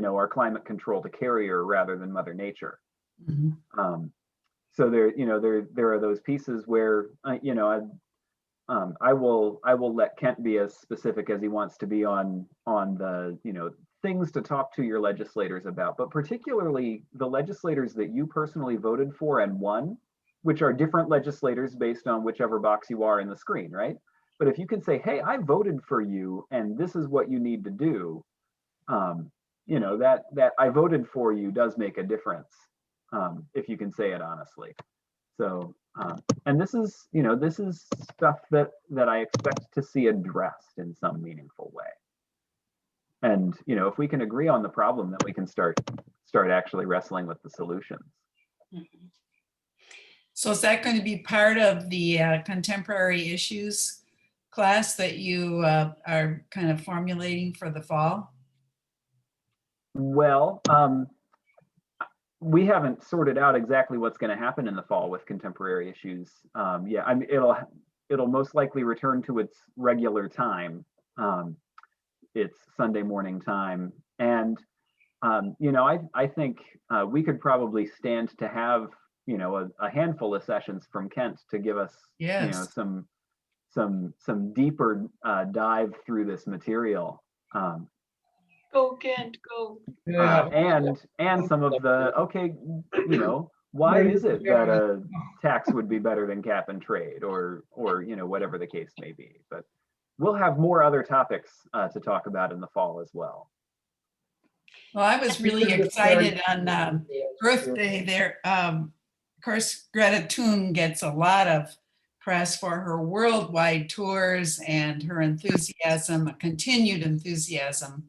Speaker 1: our climate control to Carrier rather than Mother Nature. So there are those pieces where I will let Kent be as specific as he wants to be on the things to talk to your legislators about, but particularly the legislators that you personally voted for and won, which are different legislators based on whichever box you are in the screen, right? But if you can say, hey, I voted for you and this is what you need to do, that I voted for you does make a difference, if you can say it honestly. So, and this is stuff that I expect to see addressed in some meaningful way. And, if we can agree on the problem, then we can start actually wrestling with the solutions.
Speaker 9: So is that going to be part of the contemporary issues class that you are kind of formulating for the fall?
Speaker 1: Well, we haven't sorted out exactly what's going to happen in the fall with contemporary issues. Yeah, it'll most likely return to its regular time. It's Sunday morning time, and I think we could probably stand to have a handful of sessions from Kent to give us some deeper dive through this material.
Speaker 2: Go, Kent, go.
Speaker 6: Yeah.
Speaker 1: And some of the, okay, you know, why is it that a tax would be better than cap and trade, or you know, whatever the case may be. But we'll have more other topics to talk about in the fall as well.
Speaker 9: Well, I was really excited on Earth Day there. Of course, Greta Thun gets a lot of press for her worldwide tours and her enthusiasm, continued enthusiasm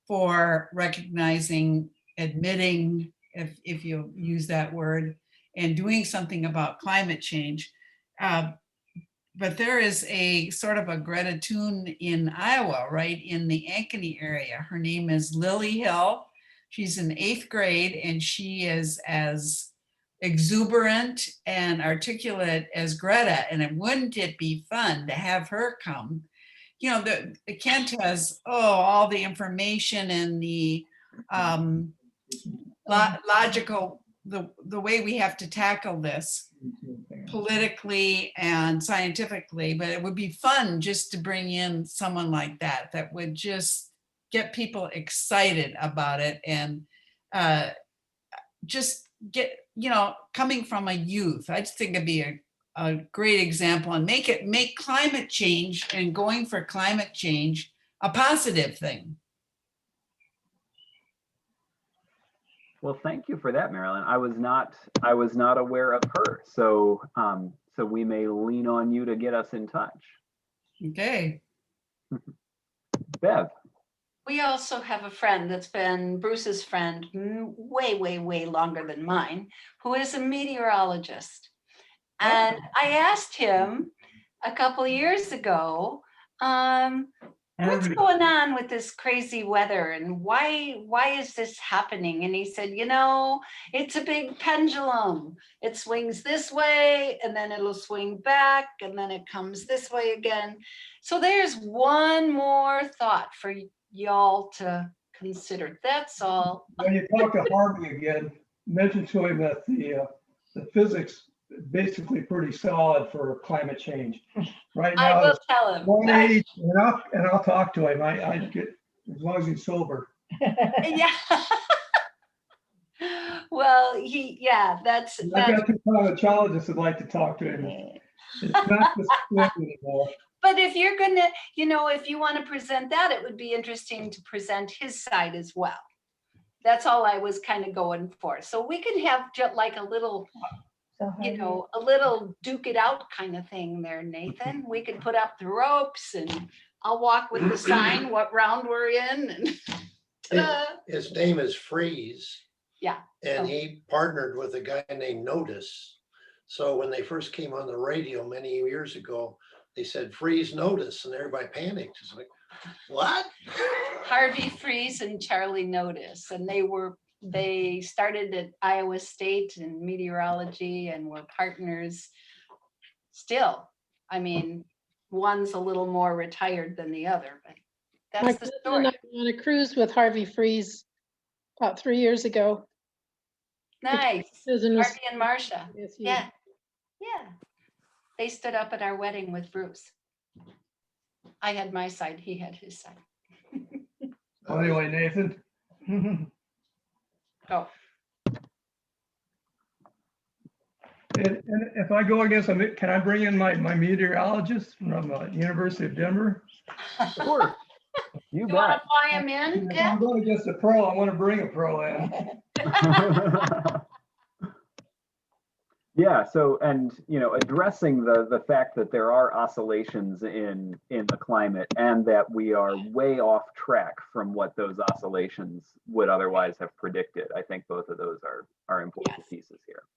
Speaker 9: for recognizing, admitting, if you use that word, and doing something about climate change. But there is a sort of a Greta Thun in Iowa, right in the Ankeny area. Her name is Lily Hill. She's in 8th grade, and she is as exuberant and articulate as Greta. And wouldn't it be fun to have her come? You know, the Kent has, all the information and the logical, the way we have to tackle this politically and scientifically, but it would be fun just to bring in someone like that, that would just get people excited about it, and just get, you know, coming from a youth, I just think it'd be a great example, and make climate change and going for climate change a positive thing.
Speaker 1: Well, thank you for that, Marilyn. I was not aware of her, so so we may lean on you to get us in touch.
Speaker 9: Okay.
Speaker 1: Bev.
Speaker 2: We also have a friend that's been Bruce's friend way, way, way longer than mine, who is a meteorologist. And I asked him a couple of years ago, what's going on with this crazy weather, and why is this happening? And he said, you know, it's a big pendulum. It swings this way, and then it'll swing back, and then it comes this way again. So there's one more thought for y'all to consider. That's all.
Speaker 6: When you talk to Harvey again, mention to him that the physics is basically pretty solid for climate change. Right now,
Speaker 2: I will tell him.
Speaker 6: 180, and I'll talk to him. I get, as long as he's sober.
Speaker 2: Yeah. Well, that's.
Speaker 6: I've got two paleontologists that'd like to talk to him. It's not the swim anymore.
Speaker 2: But if you're gonna, you know, if you want to present that, it would be interesting to present his side as well. That's all I was kind of going for. So we could have just like a little, you know, a little duke it out kind of thing there, Nathan. We could put up the ropes, and I'll walk with the sign what round we're in. And
Speaker 3: His name is Freeze.
Speaker 2: Yeah.
Speaker 3: And he partnered with a guy named Notice. So when they first came on the radio many years ago, they said Freeze Notice, and everybody panicked. It's like, what?
Speaker 2: Harvey Freeze and Charlie Notice, and they started at Iowa State in meteorology and were partners still. I mean, one's a little more retired than the other, but that's the story.
Speaker 12: I went on a cruise with Harvey Freeze about 3 years ago.
Speaker 2: Nice.
Speaker 12: Harvey
Speaker 2: and Marcia. Yeah. Yeah. They stood up at our wedding with Bruce. I had my side, he had his side.
Speaker 6: Well, anyway, Nathan.
Speaker 2: Go.
Speaker 6: And if I go against them, can I bring in my meteorologist from University of Denver?
Speaker 1: Sure. You bet.
Speaker 2: Want to fly him in?
Speaker 6: If I'm going against a pro, I want to bring a pro in.
Speaker 1: Yeah, so, and you know, addressing the fact that there are oscillations in the climate, and that we are way off track from what those oscillations would otherwise have predicted. I think both of those are important pieces here.